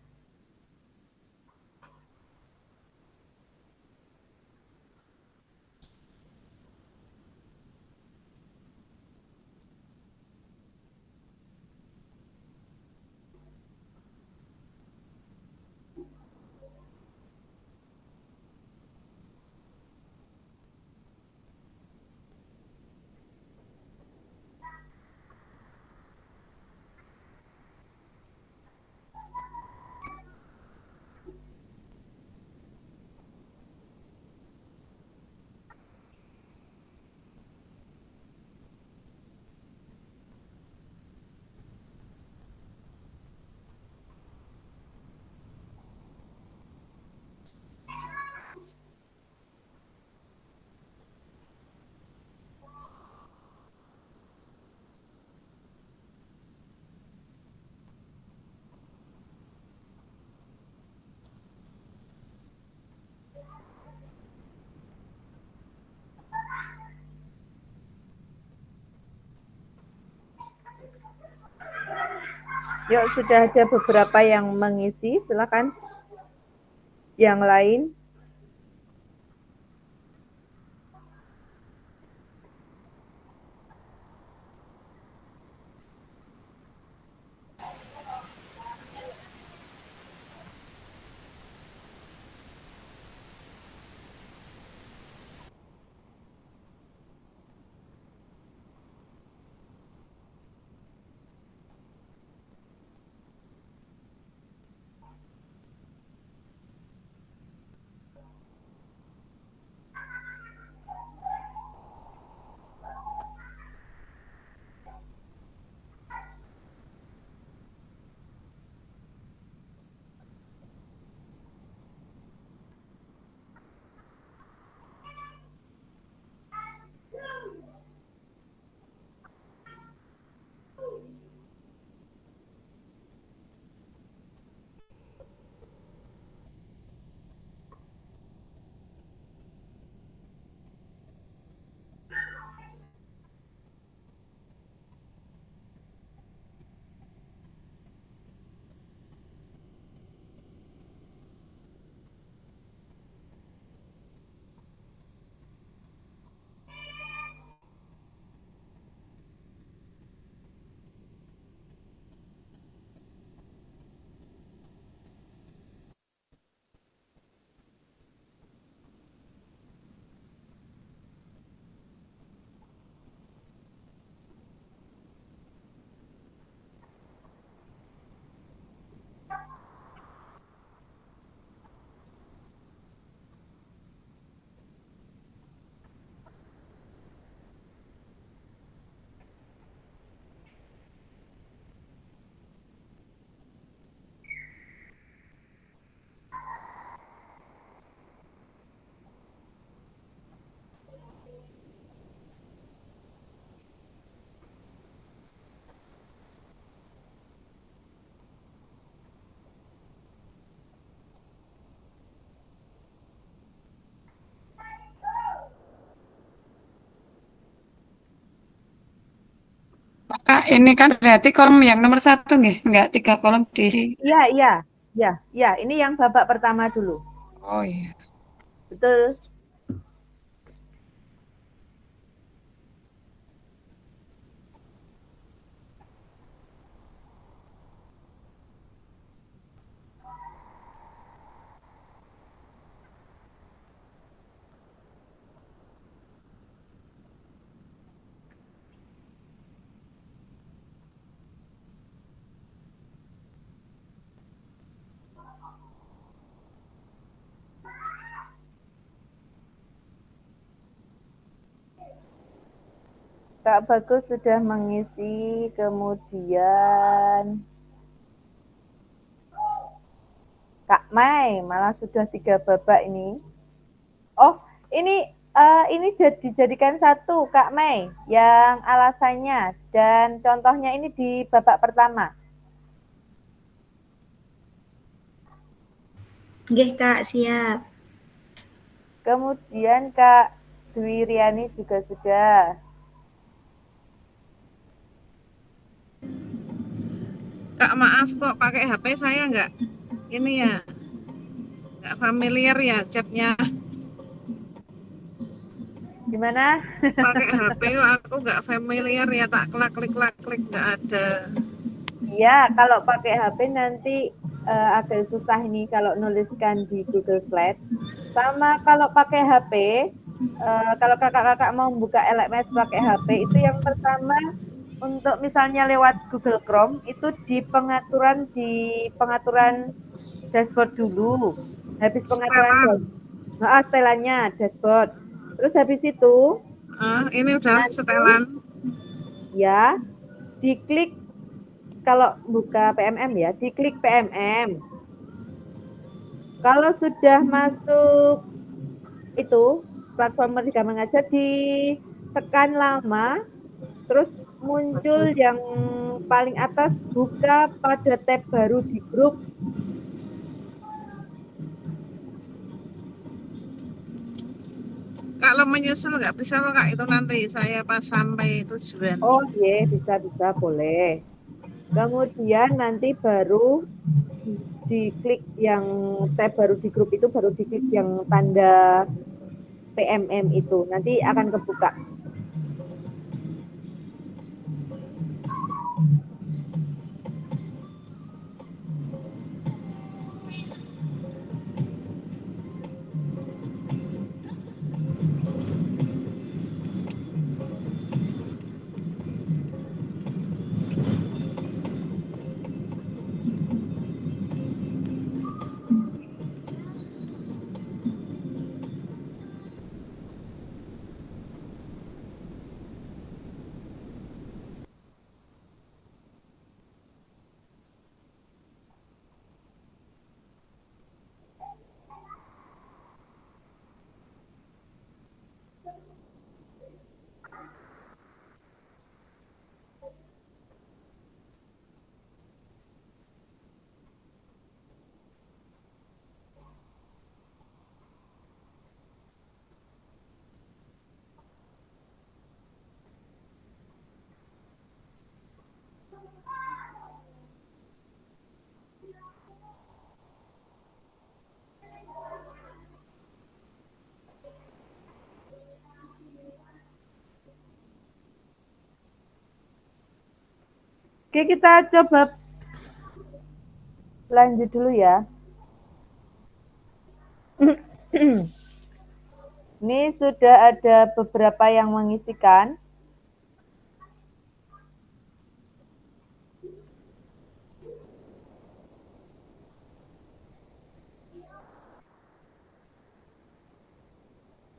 Yuk, sudah ada beberapa yang mengisi, silakan. Yang lain. Kak, ini kan berarti kolom yang nomor 1 nggih, enggak 3 kolom diisi. Iya, iya. Ya, ya, ini yang babak pertama dulu. Oh iya. Betul. Kak Bagus sudah mengisi, kemudian Kak Mai malah sudah 3 babak ini. Oh, ini dijadikan satu Kak Mai yang alasannya dan contohnya ini di babak pertama. Nggih, Kak, siap. Kemudian Kak Dwi Riani juga sudah. Kak maaf kok pakai HP saya nggak ini ya, nggak familiar ya chatnya. Gimana? Pakai HP kok aku nggak familiar ya, tak klik nggak ada. Iya, kalau pakai HP nanti agak susah ini kalau nuliskan di Google Slide. Sama kalau pakai HP, kalau kakak-kakak mau buka LMS pakai HP, itu yang pertama untuk misalnya lewat Google Chrome, itu di pengaturan dashboard dulu. Habis pengaturan setelannya dashboard. Terus habis itu, Ini udah nanti, setelan. ya, diklik kalau buka PMM ya, diklik PMM. Kalau sudah masuk itu platform Merdeka Mengajar, ditekan lama, terus muncul yang paling atas buka pada tab baru di grup. Kalau menyusul nggak bisa Kak, itu nanti saya pas sampai tujuan. Oh iya, bisa boleh. Kemudian nanti baru diklik yang tab baru di grup itu, baru diklik yang tanda PMM itu, nanti akan kebuka. Oke, kita coba lanjut dulu ya. Ini sudah ada beberapa yang mengisikan.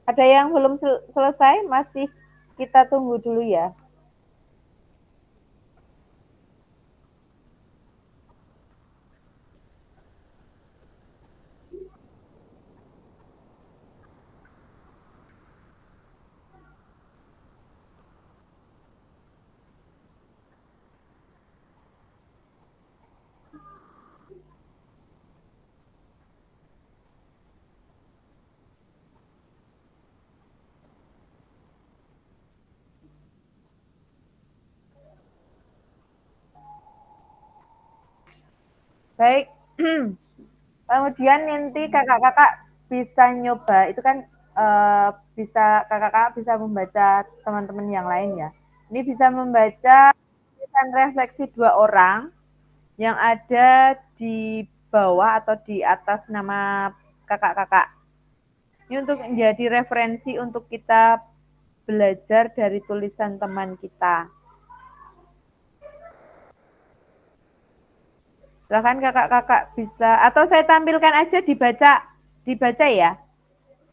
Ada yang belum selesai, masih kita tunggu dulu ya. Baik. Kemudian nanti kakak-kakak bisa nyoba, itu kan bisa kakak-kakak bisa membaca teman-teman yang lain ya. Ini bisa membaca tulisan refleksi 2 orang yang ada di bawah atau di atas nama kakak-kakak. Ini untuk menjadi referensi untuk kita belajar dari tulisan teman kita. Silahkan kakak-kakak bisa, atau saya tampilkan aja dibaca ya,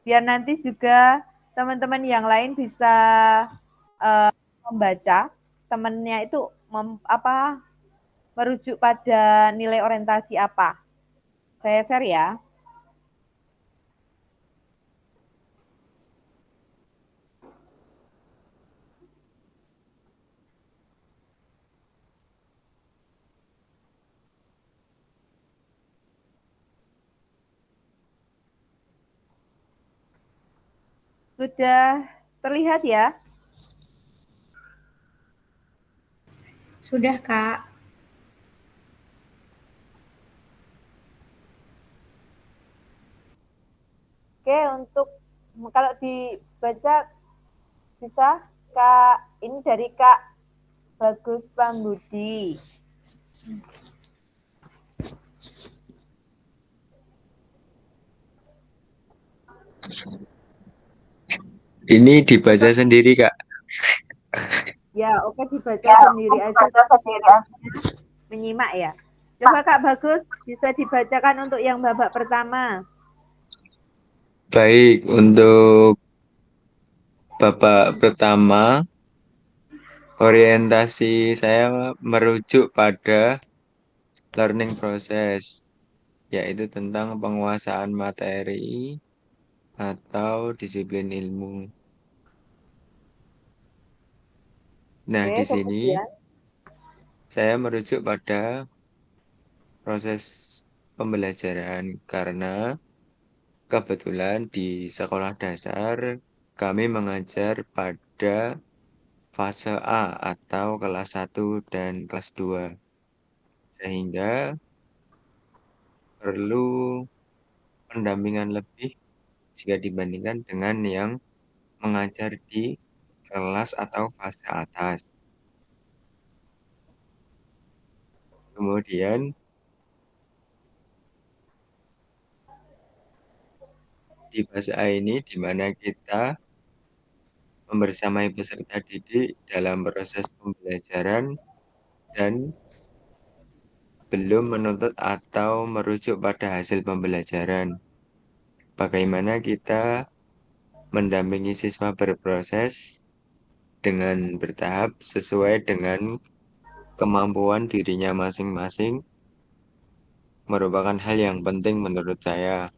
biar nanti juga teman-teman yang lain bisa membaca, temannya itu merujuk pada nilai orientasi apa. Saya share ya. Sudah terlihat ya? Sudah, Kak. Oke, untuk kalau dibaca bisa Kak, ini dari Kak Bagus Pambudi. Ini dibaca sendiri, Kak. Ya, oke, dibaca sendiri aja. Menyimak ya. Coba Kak Bagus bisa dibacakan untuk yang babak pertama. Baik, untuk babak pertama, orientasi saya merujuk pada learning process, yaitu tentang penguasaan materi atau disiplin ilmu. Nah, Oke, di sini kemudian saya merujuk pada proses pembelajaran karena kebetulan di sekolah dasar kami mengajar pada fase A atau kelas 1 dan kelas 2. Sehingga perlu pendampingan lebih jika dibandingkan dengan yang mengajar di kelas atau fase atas. Kemudian di fase A ini di mana kita membersamai peserta didik dalam proses pembelajaran dan belum menuntut atau merujuk pada hasil pembelajaran. Bagaimana kita mendampingi siswa berproses dengan bertahap sesuai dengan kemampuan dirinya masing-masing merupakan hal yang penting menurut saya.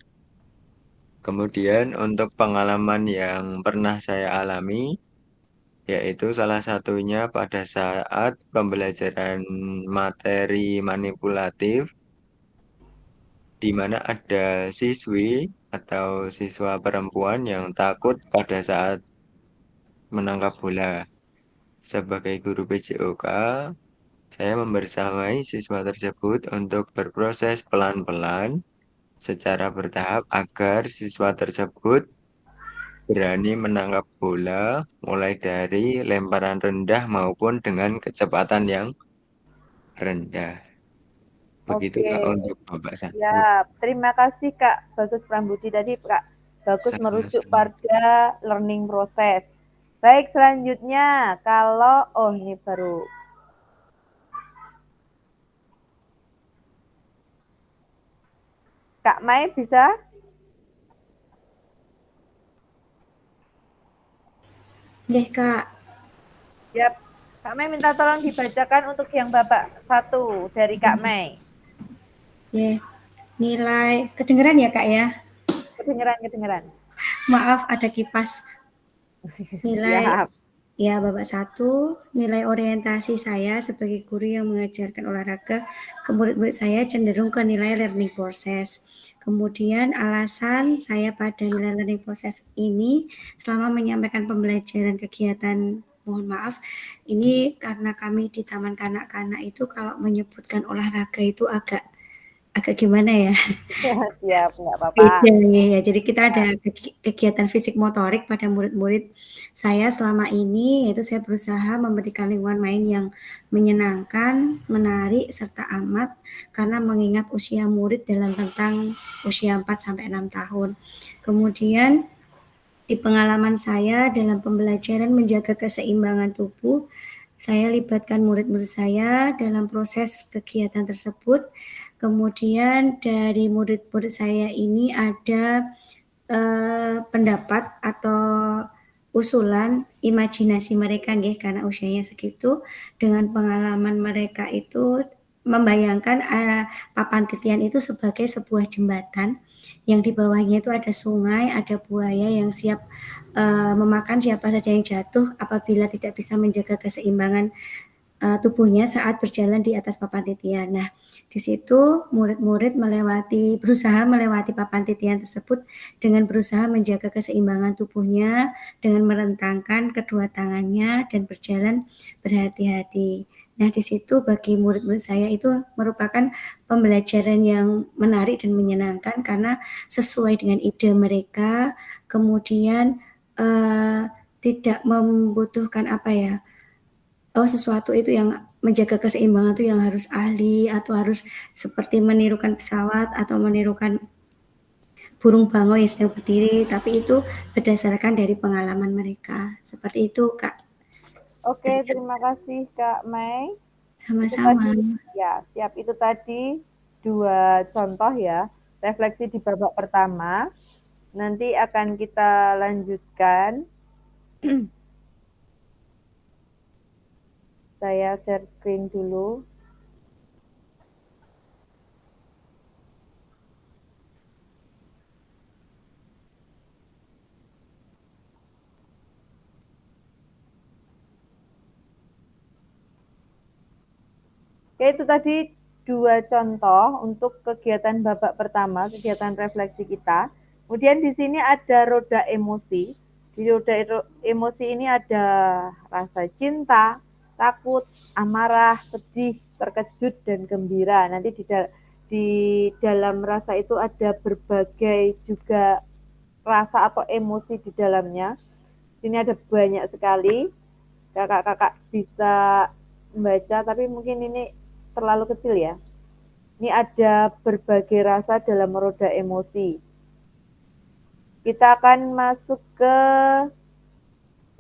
Kemudian untuk pengalaman yang pernah saya alami, yaitu salah satunya pada saat pembelajaran materi manipulatif, di mana ada siswi atau siswa perempuan yang takut pada saat menangkap bola. Sebagai guru PJOK, saya membersamai siswa tersebut untuk berproses pelan-pelan secara bertahap agar siswa tersebut berani menangkap bola mulai dari lemparan rendah maupun dengan kecepatan yang rendah. Begitu oke. Kak untuk babak 1. Ya, terima kasih Kak Bagus Prambudi tadi Kak Bagus merujuk Sama-sama. pada learning process. Baik, selanjutnya kalau ini baru Kak Mai bisa? Deh, Kak. Yap. Kak Mai minta tolong dibacakan untuk yang babak 1 dari Kak Mai. Ya. Nilai kedengeran ya, Kak ya? Kedengeran. Maaf ada kipas. Nilai Siap. ya babak 1, nilai orientasi saya sebagai guru yang mengajarkan olahraga ke murid-murid saya cenderung ke nilai learning process. Kemudian alasan saya pada nilai learning process ini selama menyampaikan pembelajaran kegiatan, mohon maaf, ini karena kami di Taman Kanak-Kanak itu kalau menyebutkan olahraga itu agak agak gimana ya? Siap, nggak apa-apa. Beda ya. Jadi kita ada kegiatan fisik motorik pada murid-murid saya selama ini, yaitu saya berusaha memberikan lingkungan main yang menyenangkan, menarik, serta amat karena mengingat usia murid dalam rentang usia 4 sampai 6 tahun. Kemudian di pengalaman saya dalam pembelajaran menjaga keseimbangan tubuh, saya libatkan murid-murid saya dalam proses kegiatan tersebut. Kemudian dari murid-murid saya ini ada pendapat atau usulan imajinasi mereka nggih karena usianya segitu dengan pengalaman mereka itu membayangkan papan titian itu sebagai sebuah jembatan yang di bawahnya itu ada sungai, ada buaya yang siap memakan siapa saja yang jatuh apabila tidak bisa menjaga keseimbangan tubuhnya saat berjalan di atas papan titian. Nah, di situ murid-murid berusaha melewati papan titian tersebut dengan berusaha menjaga keseimbangan tubuhnya dengan merentangkan kedua tangannya dan berjalan berhati-hati. Nah, di situ bagi murid-murid saya itu merupakan pembelajaran yang menarik dan menyenangkan karena sesuai dengan ide mereka, kemudian tidak membutuhkan sesuatu itu yang menjaga keseimbangan itu yang harus ahli atau harus seperti menirukan pesawat atau menirukan burung bangau yang sedang berdiri, tapi itu berdasarkan dari pengalaman mereka. Seperti itu, Kak. Oke, terima kasih Kak Mei. Sama-sama. Ya, siap. Itu tadi 2 contoh ya, refleksi di babak pertama. Nanti akan kita lanjutkan. Saya share screen dulu. Oke, itu tadi 2 contoh untuk kegiatan babak pertama, kegiatan refleksi kita. Kemudian di sini ada roda emosi. Di roda emosi ini ada rasa cinta, takut, amarah, sedih, terkejut, dan gembira. Nanti di dalam rasa itu ada berbagai juga rasa atau emosi di dalamnya. Sini ada banyak sekali. Kakak-kakak bisa membaca, tapi mungkin ini terlalu kecil ya. Ini ada berbagai rasa dalam roda emosi. Kita akan masuk ke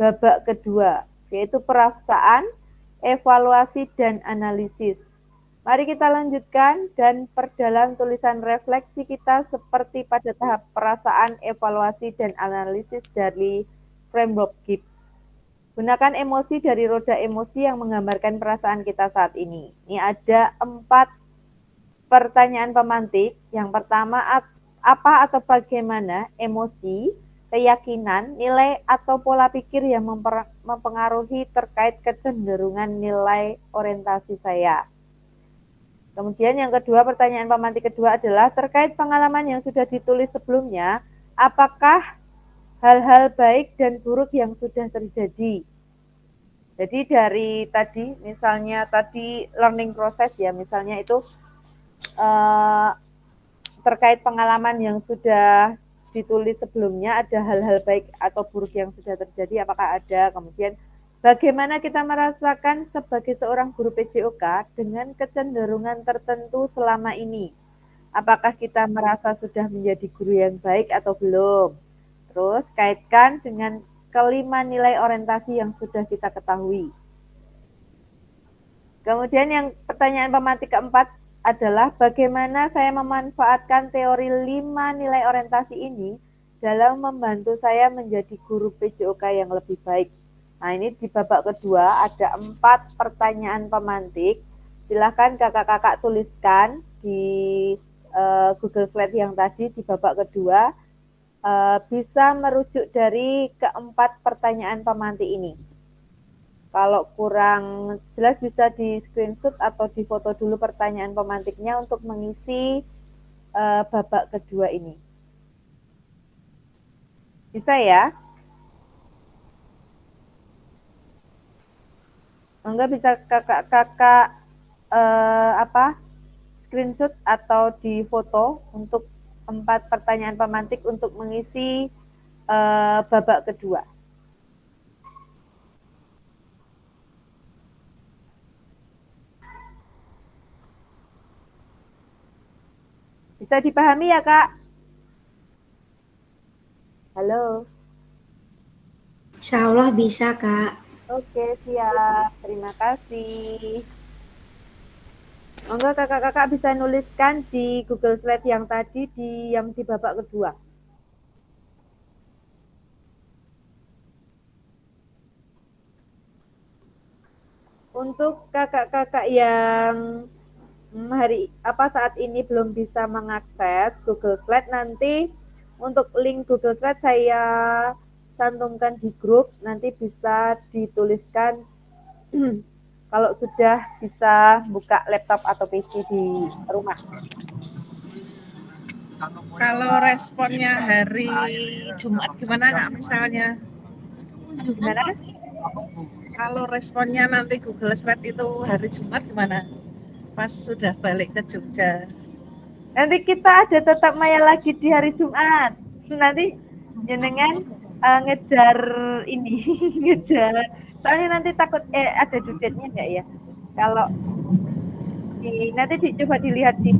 babak kedua, yaitu perasaan, evaluasi, dan analisis. Mari kita lanjutkan dan perdalam tulisan refleksi kita seperti pada tahap perasaan, evaluasi, dan analisis dari framework Gibbs. Gunakan emosi dari roda emosi yang menggambarkan perasaan kita saat ini. Ini ada 4 pertanyaan pemantik. Yang pertama, apa atau bagaimana emosi, keyakinan, nilai atau pola pikir yang mempengaruhi terkait kecenderungan nilai orientasi saya. Kemudian yang kedua, pertanyaan pemantik kedua adalah terkait pengalaman yang sudah ditulis sebelumnya, apakah hal-hal baik dan buruk yang sudah terjadi. Jadi dari tadi, misalnya tadi learning process ya, misalnya itu terkait pengalaman yang sudah ditulis sebelumnya, ada hal-hal baik atau buruk yang sudah terjadi, apakah ada. Kemudian bagaimana kita merasakan sebagai seorang guru PJOK dengan kecenderungan tertentu selama ini. Apakah kita merasa sudah menjadi guru yang baik atau belum. Terus kaitkan dengan kelima nilai orientasi yang sudah kita ketahui. Kemudian yang pertanyaan pemantik keempat adalah bagaimana saya memanfaatkan teori 5 nilai orientasi ini dalam membantu saya menjadi guru PJOK yang lebih baik. Nah, ini di babak kedua ada 4 pertanyaan pemantik. Silahkan kakak-kakak tuliskan di Google Slide yang tadi di babak kedua. Bisa merujuk dari keempat pertanyaan pemantik ini. Kalau kurang jelas bisa di screenshot atau di foto dulu pertanyaan pemantiknya untuk mengisi babak kedua ini. Bisa ya? Enggak bisa kakak-kakak screenshot atau di foto untuk 4 pertanyaan pemantik untuk mengisi babak kedua. Bisa dipahami ya, Kak? Halo. Insya Allah bisa, Kak. Oke, siap. Terima kasih. Monggo kakak-kakak bisa nuliskan di Google Slide yang tadi yang di babak kedua. Untuk kakak-kakak yang saat ini belum bisa mengakses Google Slide, nanti untuk link Google Slide saya cantumkan di grup, nanti bisa dituliskan kalau sudah bisa buka laptop atau PC di rumah. Kalau responnya hari Jumat gimana Kak misalnya? Gimana? Kalau responnya nanti Google Slide itu hari Jumat gimana? Pas sudah balik ke Jogja. Nanti kita ada tetap maya lagi di hari Jumat. Nanti jenengan ngejar ini, ngejar. Soalnya nanti takut ada due-date-nya enggak ya? Kalau nanti coba dilihat di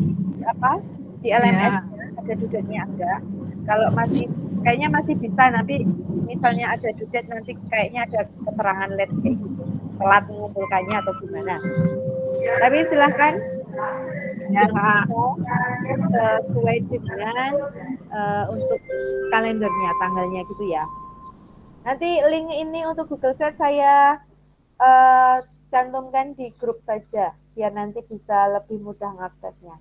LMS ada due-date-nya enggak. Kalau kayaknya masih bisa, nanti misalnya ada due-date nanti kayaknya ada keterangan late kayak gitu. Telat mengumpulkannya atau gimana. Tapi silahkan ya Kak, sesuai dengan untuk kalendernya, tanggalnya gitu ya. Nanti link ini untuk Google Sheet saya cantumkan di grup saja, biar nanti bisa lebih mudah mengaksesnya.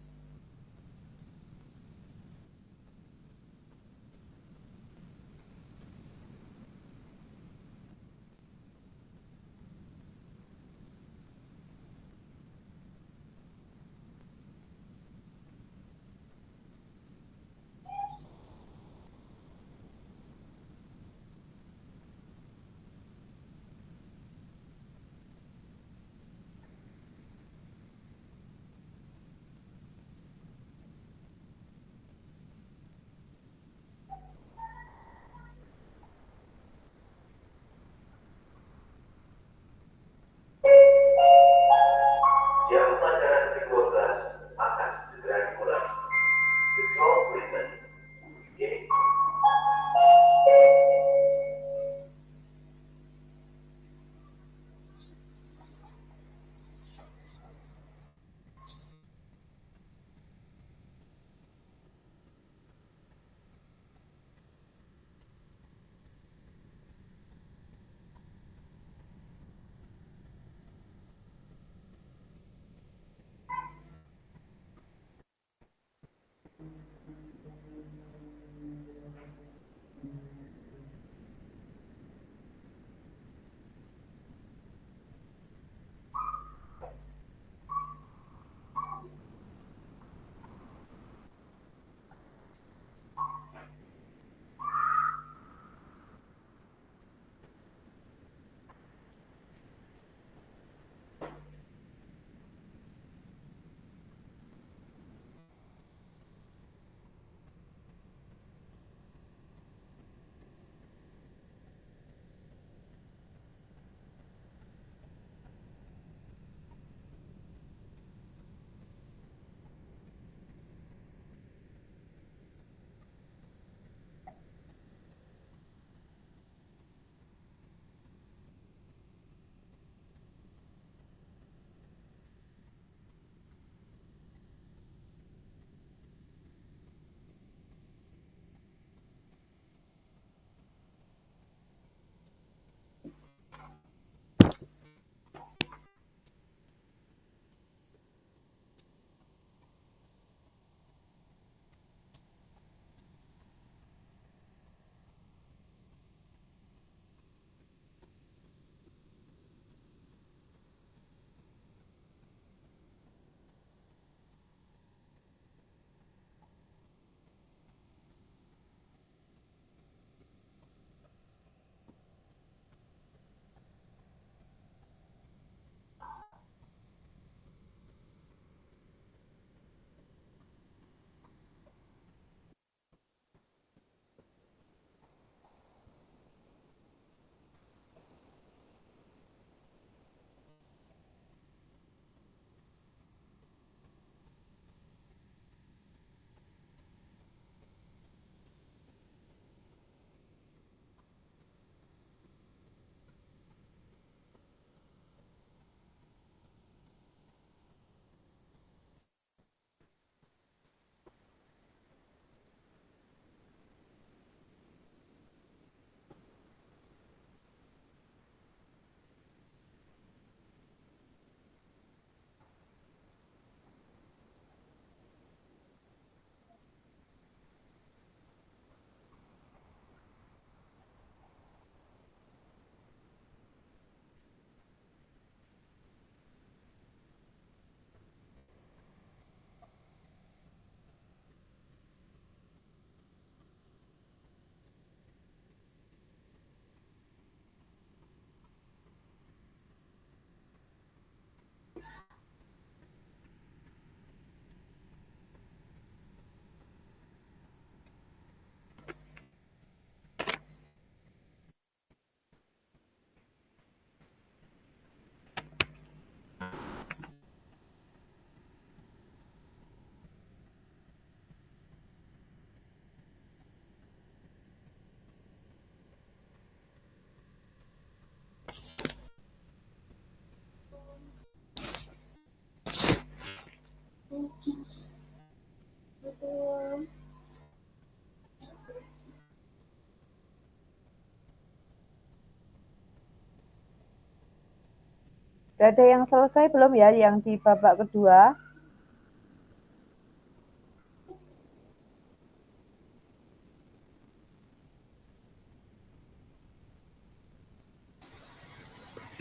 Sudah ada yang selesai belum ya yang di babak kedua?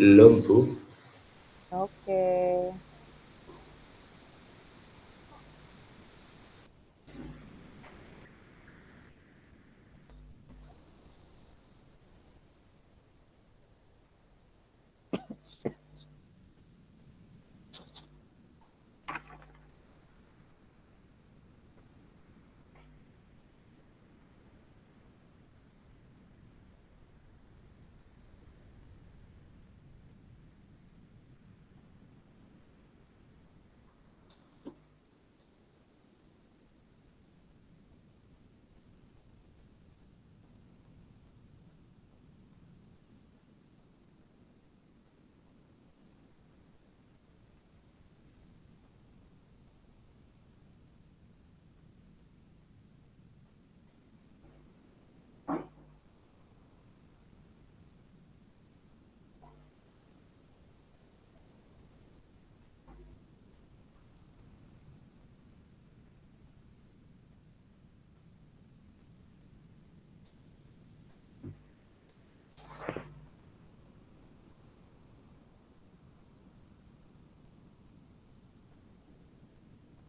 Belum, Bu. Oke.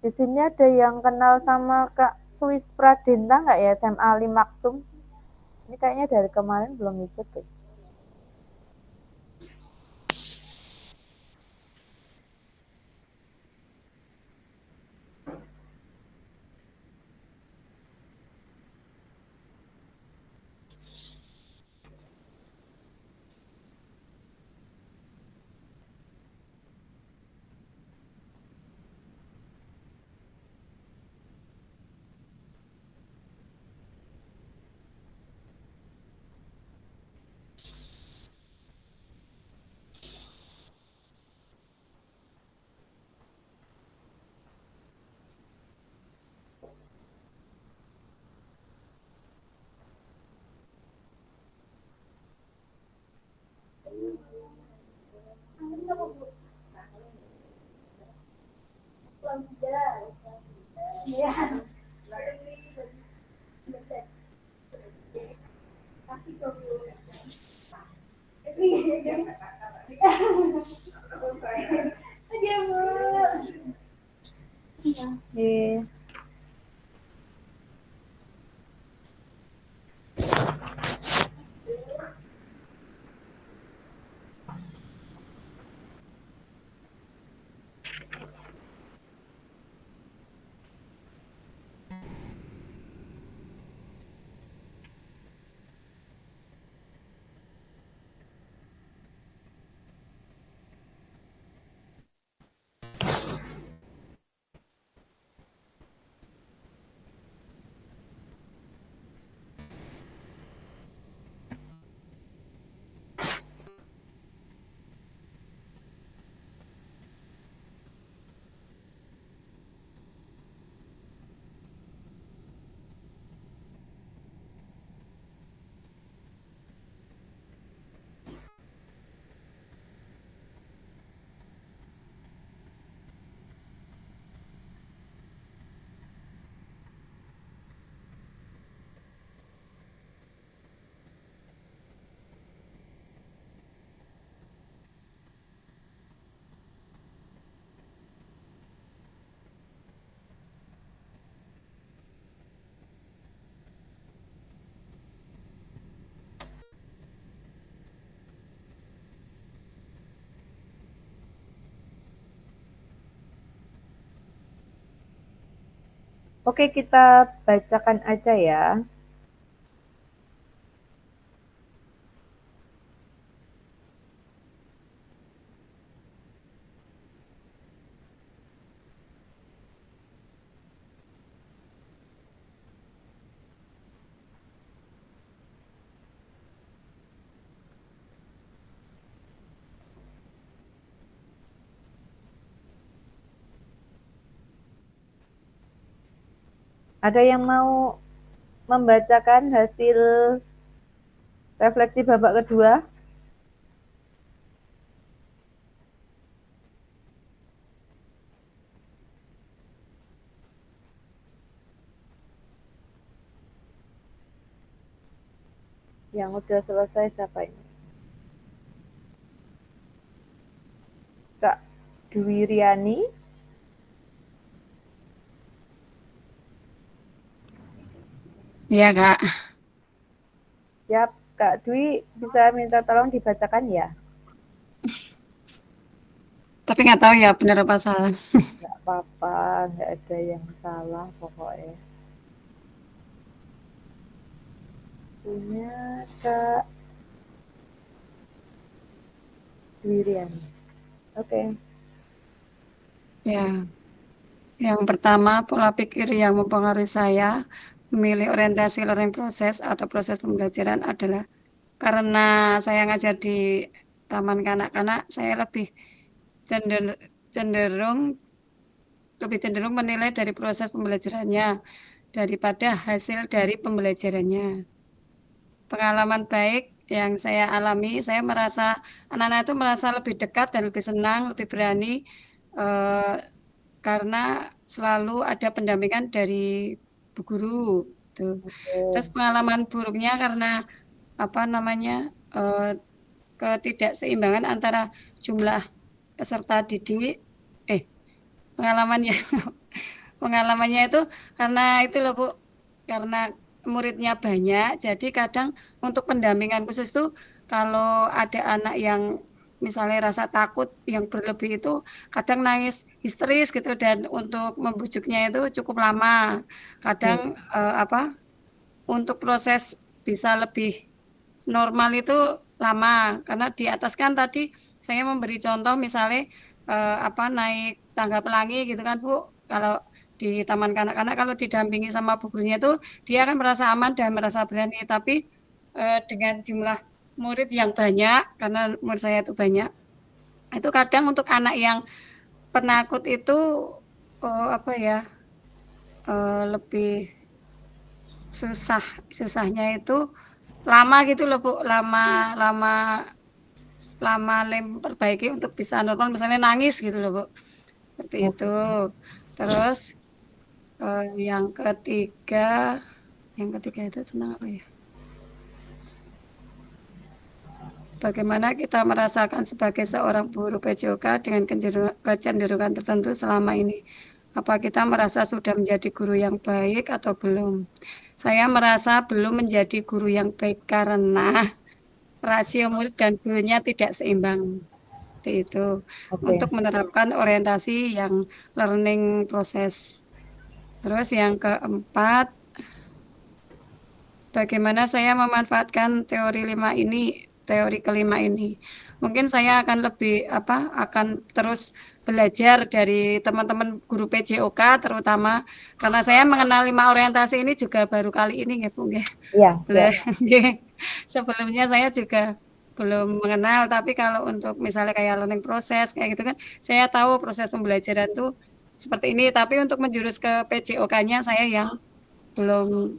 Di sini ada yang kenal sama Kak Suis Pradenta nggak ya, SMA Limaksum? Ini kayaknya dari kemarin belum ikut deh. Iya. Oke, kita bacakan aja ya. Ada yang mau membacakan hasil refleksi babak kedua? Yang udah selesai siapa ini? Kak Dwi Riani. Iya, Kak. Siap, Kak Dwi bisa minta tolong dibacakan ya? Tapi nggak tahu ya benar apa salah. Nggak apa-apa, nggak ada yang salah pokoknya. Punya Kak Dwi Riani. Oke. Ya. Yang pertama, pola pikir yang mempengaruhi saya memilih orientasi learning process atau proses pembelajaran adalah karena saya ngajar di taman kanak-kanak, saya cenderung lebih cenderung menilai dari proses pembelajarannya daripada hasil dari pembelajarannya. Pengalaman baik yang saya alami, saya merasa anak-anak itu merasa lebih dekat dan lebih senang, lebih berani karena selalu ada pendampingan dari bu guru. Tuh. Terus pengalaman buruknya karena apa namanya ketidakseimbangan antara jumlah peserta didik. Pengalamannya pengalamannya itu karena itu loh Bu, karena muridnya banyak, jadi kadang untuk pendampingan khusus tuh kalau ada anak yang misalnya rasa takut yang berlebih itu kadang nangis histeris gitu dan untuk membujuknya itu cukup lama. Kadang untuk proses bisa lebih normal itu lama karena di atas kan tadi saya memberi contoh misalnya naik tangga pelangi gitu kan Bu. Kalau di taman kanak-kanak kalau didampingi sama bu gurunya itu dia akan merasa aman dan merasa berani. Tapi dengan jumlah murid yang banyak karena murid saya itu banyak, itu kadang untuk anak yang penakut itu lebih susahnya itu lama gitu loh Bu, lama memperbaiki untuk bisa normal, misalnya nangis gitu loh Bu, seperti itu. Terus yang ketiga itu tentang apa ya? Bagaimana kita merasakan sebagai seorang guru PJOK dengan kecenderungan tertentu selama ini? Apa kita merasa sudah menjadi guru yang baik atau belum? Saya merasa belum menjadi guru yang baik karena rasio murid dan gurunya tidak seimbang. Seperti itu. Untuk menerapkan orientasi yang learning process. Terus yang keempat, bagaimana saya memanfaatkan teori kelima ini. Mungkin saya akan akan terus belajar dari teman-teman guru PJOK terutama karena saya mengenal 5 orientasi ini juga baru kali ini ya Bu. Iya. Sebelumnya saya juga belum mengenal, tapi kalau untuk misalnya kayak learning process kayak gitu kan saya tahu proses pembelajaran tuh seperti ini, tapi untuk menjurus ke PJOK-nya saya yang belum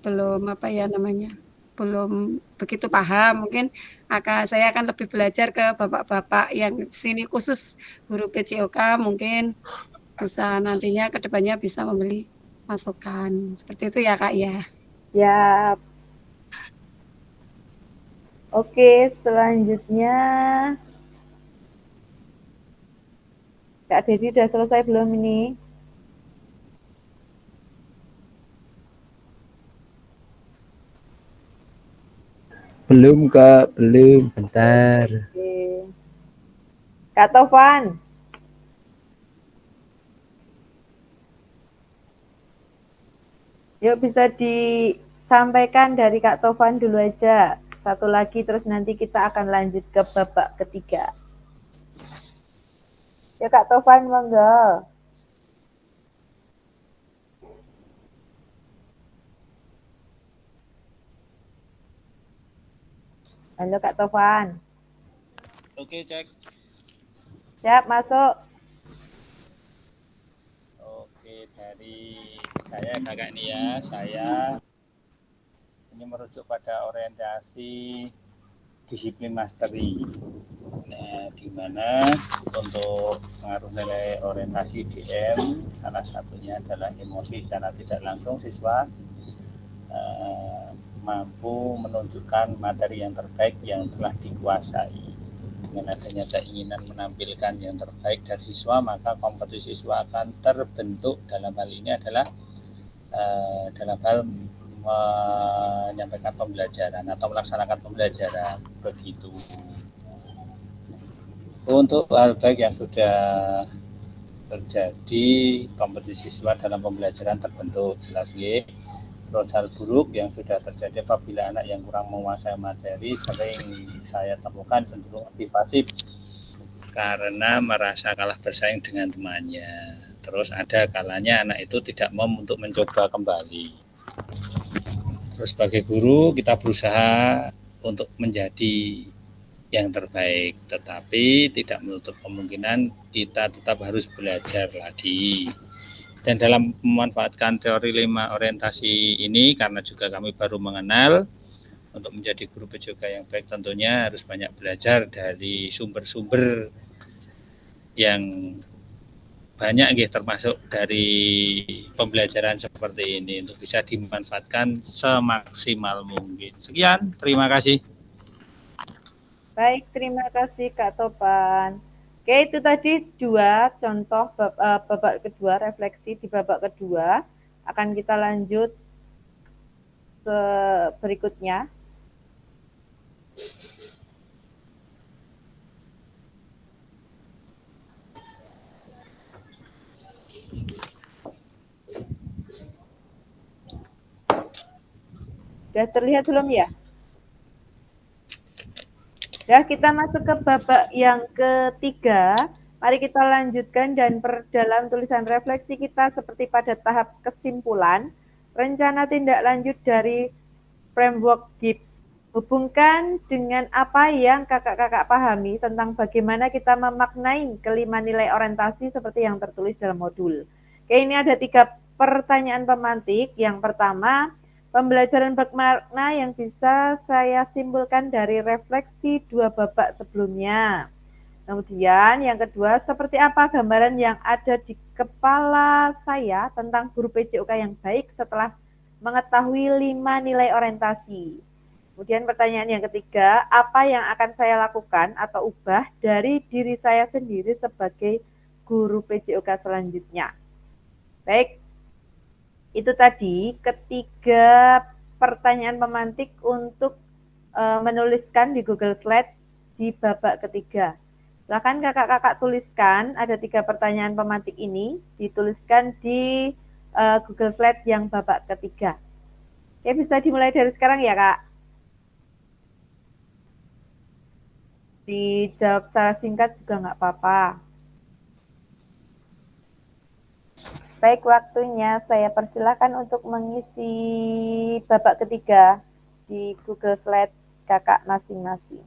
begitu paham. Mungkin saya akan lebih belajar ke bapak-bapak yang sini khusus guru PJOK, mungkin bisa nantinya ke depannya bisa membeli masukan. Seperti itu ya Kak ya. Ya. Oke, selanjutnya Kak Dedi udah selesai belum ini? Belum Kak, belum. Bentar. Oke. Kak Tovan. Yuk bisa disampaikan dari Kak Tovan dulu aja. Satu lagi terus nanti kita akan lanjut ke babak ketiga. Ya Kak Tovan, monggo. Halo Kak Tovan. Oke, cek. Siap, masuk. Oke, dari saya Kakak Nia, ini merujuk pada orientasi disiplin mastery. Nah, di mana untuk pengaruh nilai orientasi DM salah satunya adalah emosi secara tidak langsung siswa mampu menunjukkan materi yang terbaik yang telah dikuasai. Dengan adanya keinginan menampilkan yang terbaik dari siswa, maka kompetisi siswa akan terbentuk. Dalam hal ini adalah dalam hal menyampaikan pembelajaran atau melaksanakan pembelajaran, begitu. Untuk hal baik yang sudah terjadi, kompetisi siswa dalam pembelajaran terbentuk, jelas ya. Terus hal buruk yang sudah terjadi apabila anak yang kurang menguasai materi, sering saya temukan cenderung lebih pasif karena merasa kalah bersaing dengan temannya. Terus ada kalanya anak itu tidak mau untuk mencoba kembali. Terus sebagai guru kita berusaha untuk menjadi yang terbaik, tetapi tidak menutup kemungkinan kita tetap harus belajar lagi. Dan dalam memanfaatkan teori 5 orientasi ini, karena juga kami baru mengenal, untuk menjadi guru PJOK yang baik tentunya harus banyak belajar dari sumber-sumber yang banyak, termasuk dari pembelajaran seperti ini untuk bisa dimanfaatkan semaksimal mungkin. Sekian, terima kasih. Baik, terima kasih Kak Topan. Oke, itu tadi 2 contoh babak kedua, refleksi di babak kedua. Akan kita lanjut berikutnya. Sudah terlihat belum ya? Ya, kita masuk ke babak yang ketiga. Mari kita lanjutkan dan perdalam tulisan refleksi kita seperti pada tahap kesimpulan. Rencana tindak lanjut dari framework GIPS. Hubungkan dengan apa yang kakak-kakak pahami tentang bagaimana kita memaknai kelima nilai orientasi seperti yang tertulis dalam modul. Oke, ini ada 3 pertanyaan pemantik. Yang pertama, pembelajaran bermakna yang bisa saya simpulkan dari refleksi 2 babak sebelumnya. Kemudian yang kedua, seperti apa gambaran yang ada di kepala saya tentang guru PJOK yang baik setelah mengetahui 5 nilai orientasi. Kemudian pertanyaan yang ketiga, apa yang akan saya lakukan atau ubah dari diri saya sendiri sebagai guru PJOK selanjutnya. Baik, itu tadi ketiga pertanyaan pemantik untuk menuliskan di Google Slide di babak ketiga. Silakan kakak-kakak tuliskan, ada 3 pertanyaan pemantik ini, dituliskan di Google Slide yang babak ketiga. Oke, bisa dimulai dari sekarang ya Kak. Dijawab secara singkat juga nggak apa-apa. Baik, waktunya saya persilakan untuk mengisi babak ketiga di Google Slide kakak masing-masing.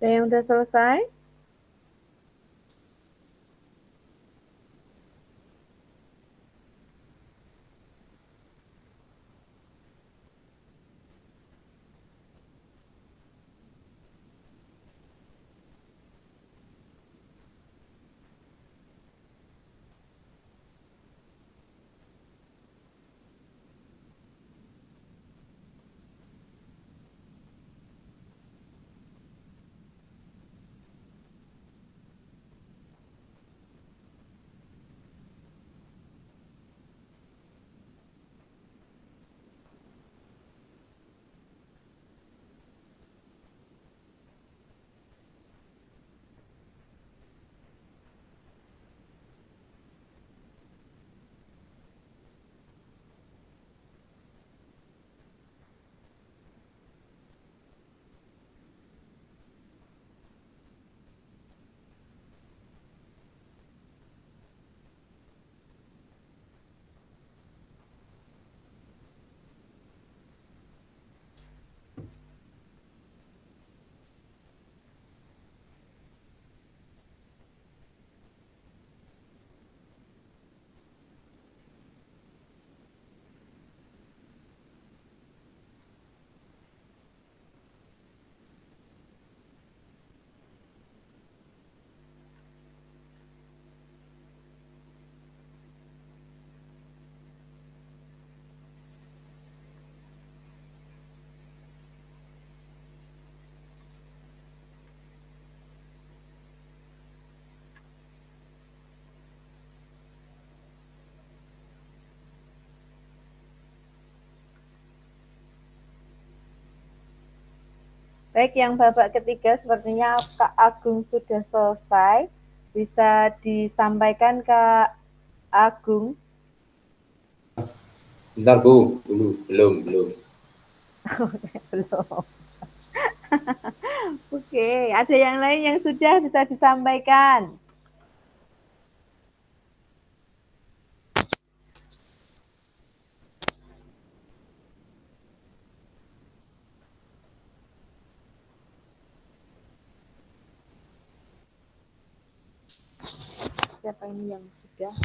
Ada yang udah selesai? Baik, yang babak ketiga sepertinya Kak Agung sudah selesai. Bisa disampaikan Kak Agung. Bentar Bu, dulu belum. Belum. Oke, ada yang lain yang sudah bisa disampaikan? Siapa ini yang sudah?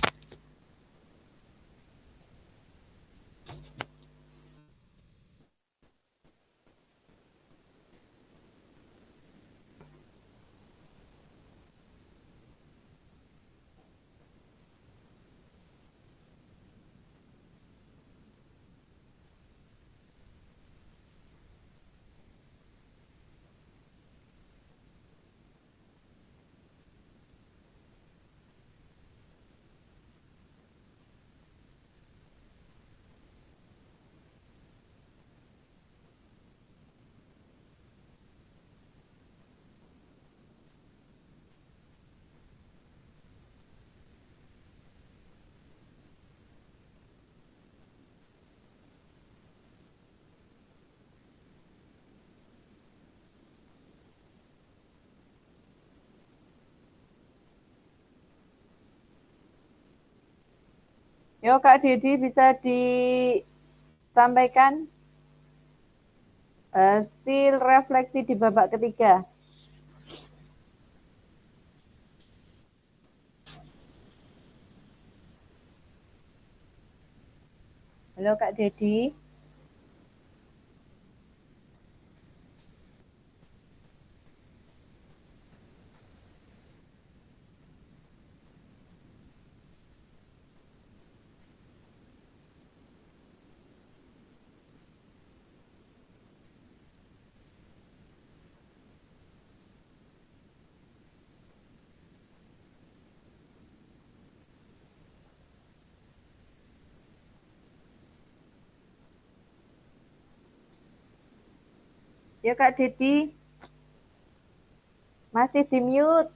Yuk Kak Didi bisa disampaikan hasil refleksi di babak ketiga. Halo Kak Dedi. Ya Kak Dedi, masih di mute.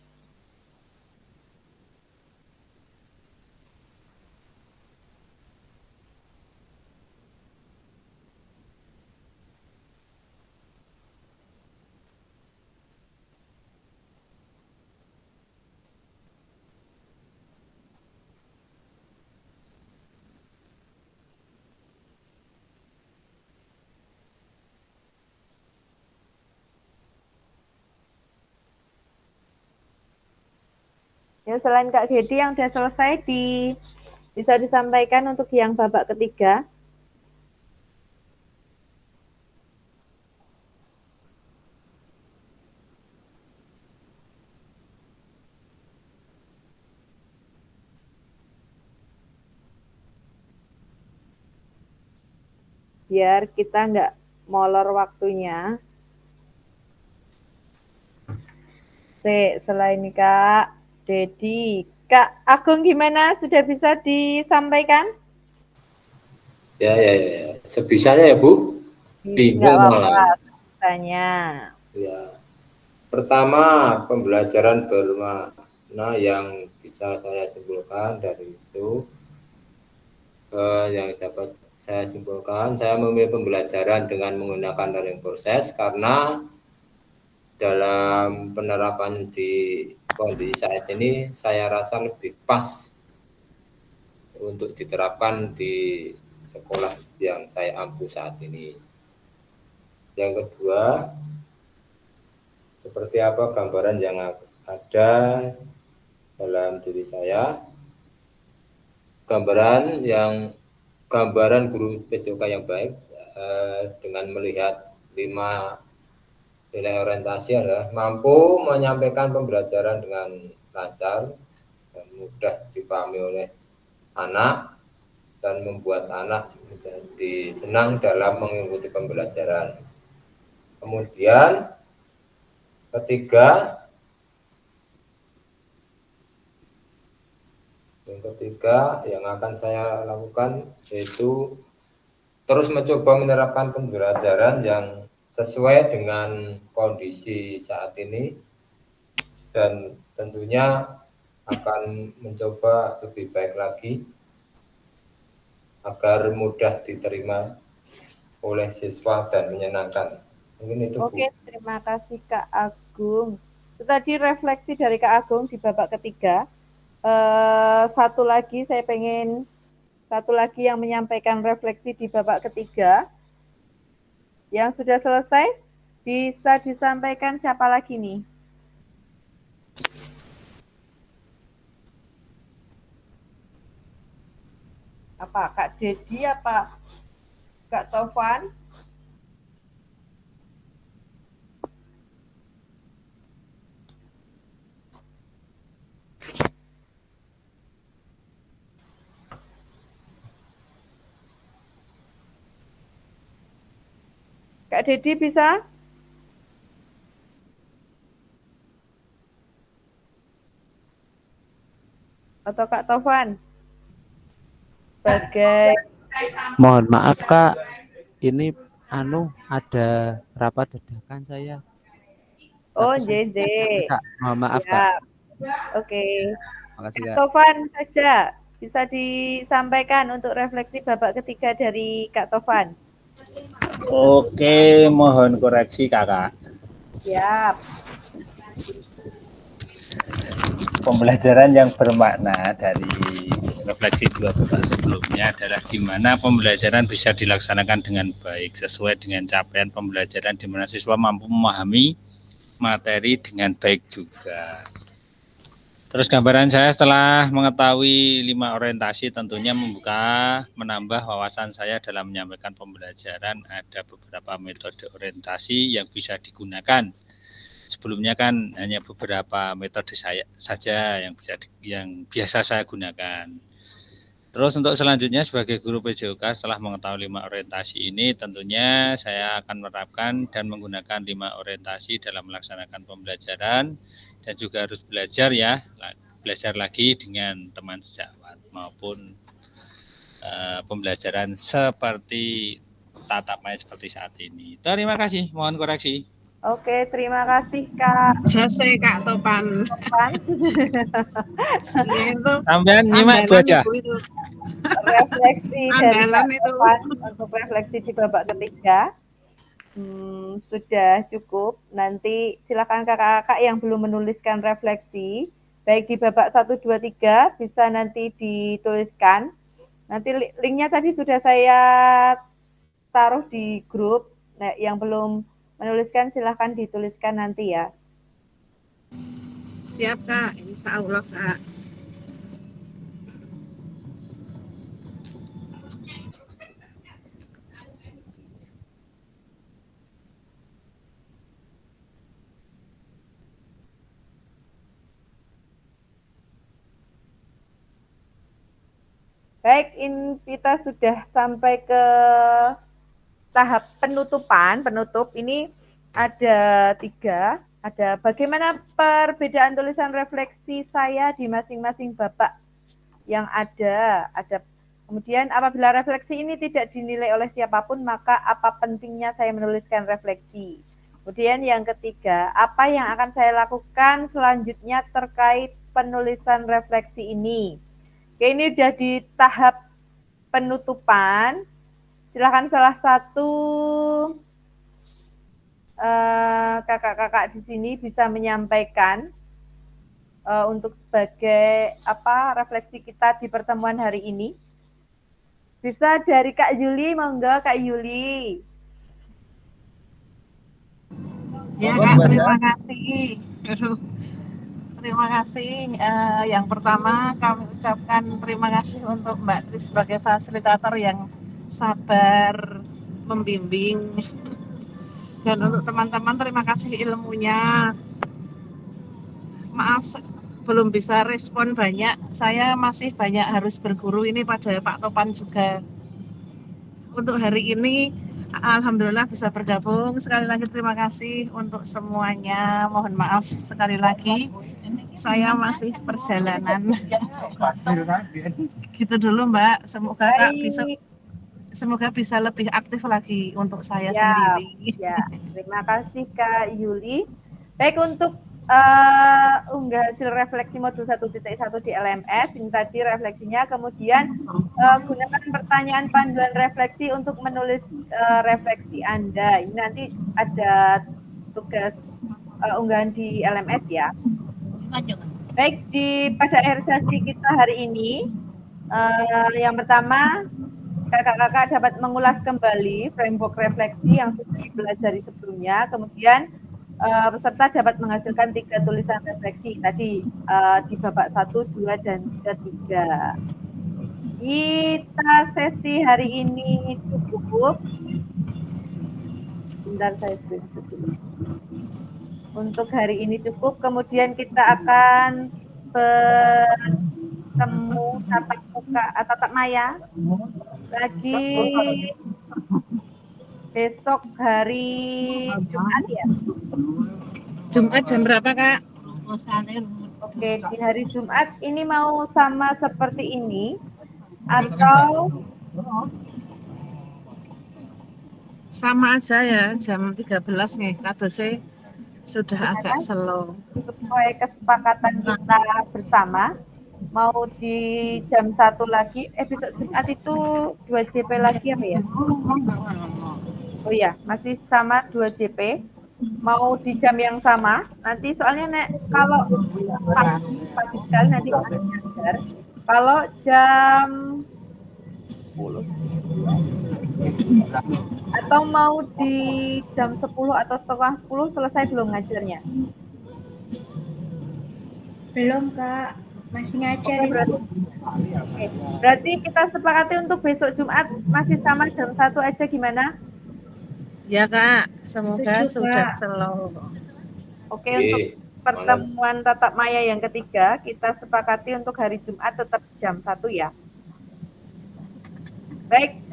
Yang selain Kak Dedi yang sudah selesai bisa disampaikan untuk yang babak ketiga. Biar kita nggak molor waktunya. Selain Kak Dedi, Kak Agung gimana? Sudah bisa disampaikan? Ya. Sebisanya ya Bu. Bingung malah. Sebisanya. Ya. Pertama, pembelajaran bermakna yang bisa saya simpulkan dari itu, yang dapat saya simpulkan, saya memilih pembelajaran dengan menggunakan learning process karena dalam penerapan di kondisi saat ini saya rasa lebih pas untuk diterapkan di sekolah yang saya ampu saat ini. Yang kedua, seperti apa gambaran yang ada dalam diri saya, gambaran guru PJOK yang baik dengan melihat 5 nilai orientasi adalah mampu menyampaikan pembelajaran dengan lancar dan mudah dipahami oleh anak dan membuat anak menjadi senang dalam mengikuti pembelajaran. Kemudian yang ketiga yang akan saya lakukan yaitu terus mencoba menerapkan pembelajaran yang sesuai dengan kondisi saat ini dan tentunya akan mencoba lebih baik lagi agar mudah diterima oleh siswa dan menyenangkan. Mungkin itu Bu. Oke, terima kasih Kak Agung. Itu tadi refleksi dari Kak Agung di babak ketiga. Satu lagi yang menyampaikan refleksi di babak ketiga. Yang sudah selesai, bisa disampaikan siapa lagi nih? Apa Kak Dedi, apa Kak Taufan? Kak Dedi bisa? Atau Kak Taufan? Mohon maaf Kak, ini ada rapat dadakan saya. Oh, JJ. Kak, mohon maaf Kak. Oke. Makasih Kak. Taufan saja bisa disampaikan untuk refleksi babak ketiga dari Kak Taufan. Oke, mohon koreksi Kakak. Siap. Pembelajaran yang bermakna dari refleksi 2 babak sebelumnya adalah di mana pembelajaran bisa dilaksanakan dengan baik sesuai dengan capaian pembelajaran di mana siswa mampu memahami materi dengan baik juga. Terus gambaran saya setelah mengetahui 5 orientasi tentunya menambah wawasan saya dalam menyampaikan pembelajaran. Ada beberapa metode orientasi yang bisa digunakan. Sebelumnya kan hanya beberapa metode saja yang biasa saya gunakan. Terus untuk selanjutnya sebagai guru PJOK setelah mengetahui 5 orientasi ini tentunya saya akan menerapkan dan menggunakan 5 orientasi dalam melaksanakan pembelajaran dan juga harus belajar lagi dengan teman sejawat maupun pembelajaran seperti tatap main seperti saat ini. Terima kasih, mohon koreksi. Oke, terima kasih Kak. Selesai Kak Topan. Sampean nyimak itu aja. Refleksi dari Topan untuk refleksi di babak ketiga. Sudah cukup. Nanti silakan kakak-kakak yang belum menuliskan refleksi, baik di babak 1, 2, 3 bisa nanti dituliskan. Nanti linknya tadi sudah saya taruh di grup. Nah, yang belum menuliskan silahkan dituliskan nanti ya. Siap Kak, insya Allah Kak. Baik, ini kita sudah sampai ke tahap penutupan. Penutup ini ada 3. Ada bagaimana perbedaan tulisan refleksi saya di masing-masing babak yang ada. Kemudian apabila refleksi ini tidak dinilai oleh siapapun, maka apa pentingnya saya menuliskan refleksi. Kemudian yang ketiga, apa yang akan saya lakukan selanjutnya terkait penulisan refleksi ini. Oke, ini sudah di tahap penutupan. Silakan salah satu kakak-kakak di sini bisa menyampaikan untuk sebagai refleksi kita di pertemuan hari ini. Bisa dari Kak Yuli, monggo Kak Yuli. Ya Kak, terima kasih. Terima kasih. Yang pertama kami ucapkan terima kasih untuk Mbak Tri sebagai fasilitator yang sabar membimbing. Dan untuk teman-teman terima kasih ilmunya. Maaf belum bisa respon banyak. Saya masih banyak harus berguru ini pada Pak Topan juga. Untuk hari ini alhamdulillah bisa bergabung. Sekali lagi terima kasih untuk semuanya. Mohon maaf sekali lagi. Saya masih perjalanan. Gitu dulu Mbak. Semoga bisa lebih aktif lagi untuk saya sendiri. Ya, terima kasih Kak Yuli. Baik, untuk unggah hasil refleksi modul 1.1 di LMS, ini tadi refleksinya, kemudian gunakan pertanyaan panduan refleksi untuk menulis refleksi Anda. Ini nanti ada tugas unggahan di LMS ya. Baik, pada akhir sesi kita hari ini, yang pertama, kakak-kakak dapat mengulas kembali framework refleksi yang sudah dipelajari sebelumnya, kemudian peserta dapat menghasilkan 3 tulisan refleksi tadi di babak 1, 2, dan 3. Kita sesi hari ini cukup. Bentar, saya screenshot dulu. Untuk hari ini cukup, kemudian kita akan bertemu tatap maya lagi besok hari Jumat ya. Jumat jam berapa Kak? Oke, di hari Jumat ini mau sama seperti ini atau sama aja ya, jam 13 nih, kadose sudah agak slow. Sesuai kesepakatan kita bersama, mau di jam 1 lagi, besok Jumat itu 2 JP lagi apa ya? Oh iya, masih sama 2 JP. Mau di jam yang sama, nanti soalnya kalau pagi sekali nanti akan ngajar. Kalau jam 10 atau mau di jam 10 atau setengah 10 selesai belum ngajarnya? Belum Kak, masih ngajar. Oke. Berarti kita sepakati untuk besok Jumat masih sama jam 1 aja gimana? Ya Kak, semoga Setuju, sudah Kak. slow. Oke, untuk pertemuan tatap maya yang ketiga, kita sepakati untuk hari Jumat tetap jam 1 ya. Baik,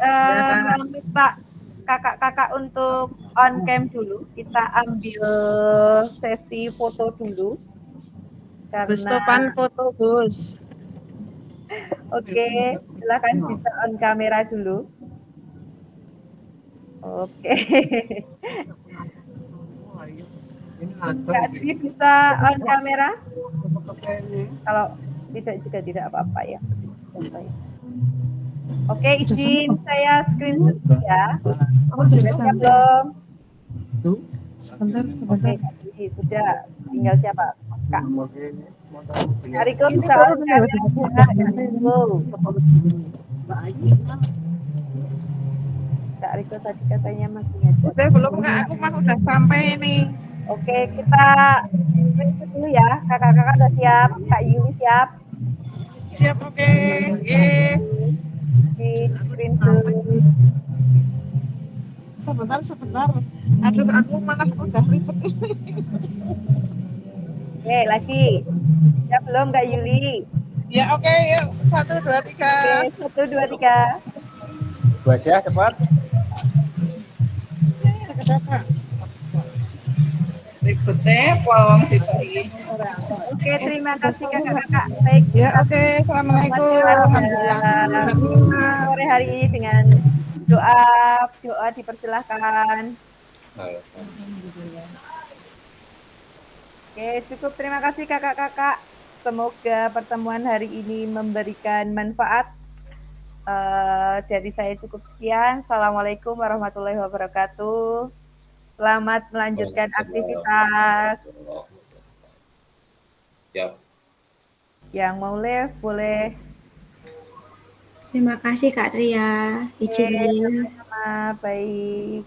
minta kakak-kakak untuk on cam dulu. Kita ambil sesi foto dulu. Gus Topan foto Gus. Oke, silakan bisa on kamera dulu. Oke. Kak Dwi bisa on kamera? Kalau tidak juga tidak apa-apa ya. Oke, izin saya screenshot ya. Sudah belum? Sebentar. Oke, sudah. Tinggal siapa? Kak. Kak Riko bisa on kamera. Kak Riko tadi katanya masih ngajar. Udah belum Kak, aku mah udah sampai ini. Oke, kita screenshot dulu ya. Kakak-kakak udah siap? Kak Yuli siap? Siap, oke. Di screenshot. Sebentar. Aduh, aku malah udah ribet. Oke, lagi. Siap belum Kak Yuli? Ya, oke, yuk. 1, 2, 3. Oke, 1, 2, 3. Baca cepat. Sekedar, Kak. Ribetnya wong situ. Oke, terima kasih kakak-kakak. Baik, Ya, oke. Assalamualaikum. Alhamdulillah. sore hari ini dengan doa dipersilahkan. Oke, cukup. Terima kasih kakak-kakak. Semoga pertemuan hari ini memberikan manfaat. Dari saya cukup sekian. Assalamualaikum warahmatullahi wabarakatuh. Selamat melanjutkan aktivitas. Ya. Yang mau live boleh. Terima kasih Kak Tria. Izin live. Baik.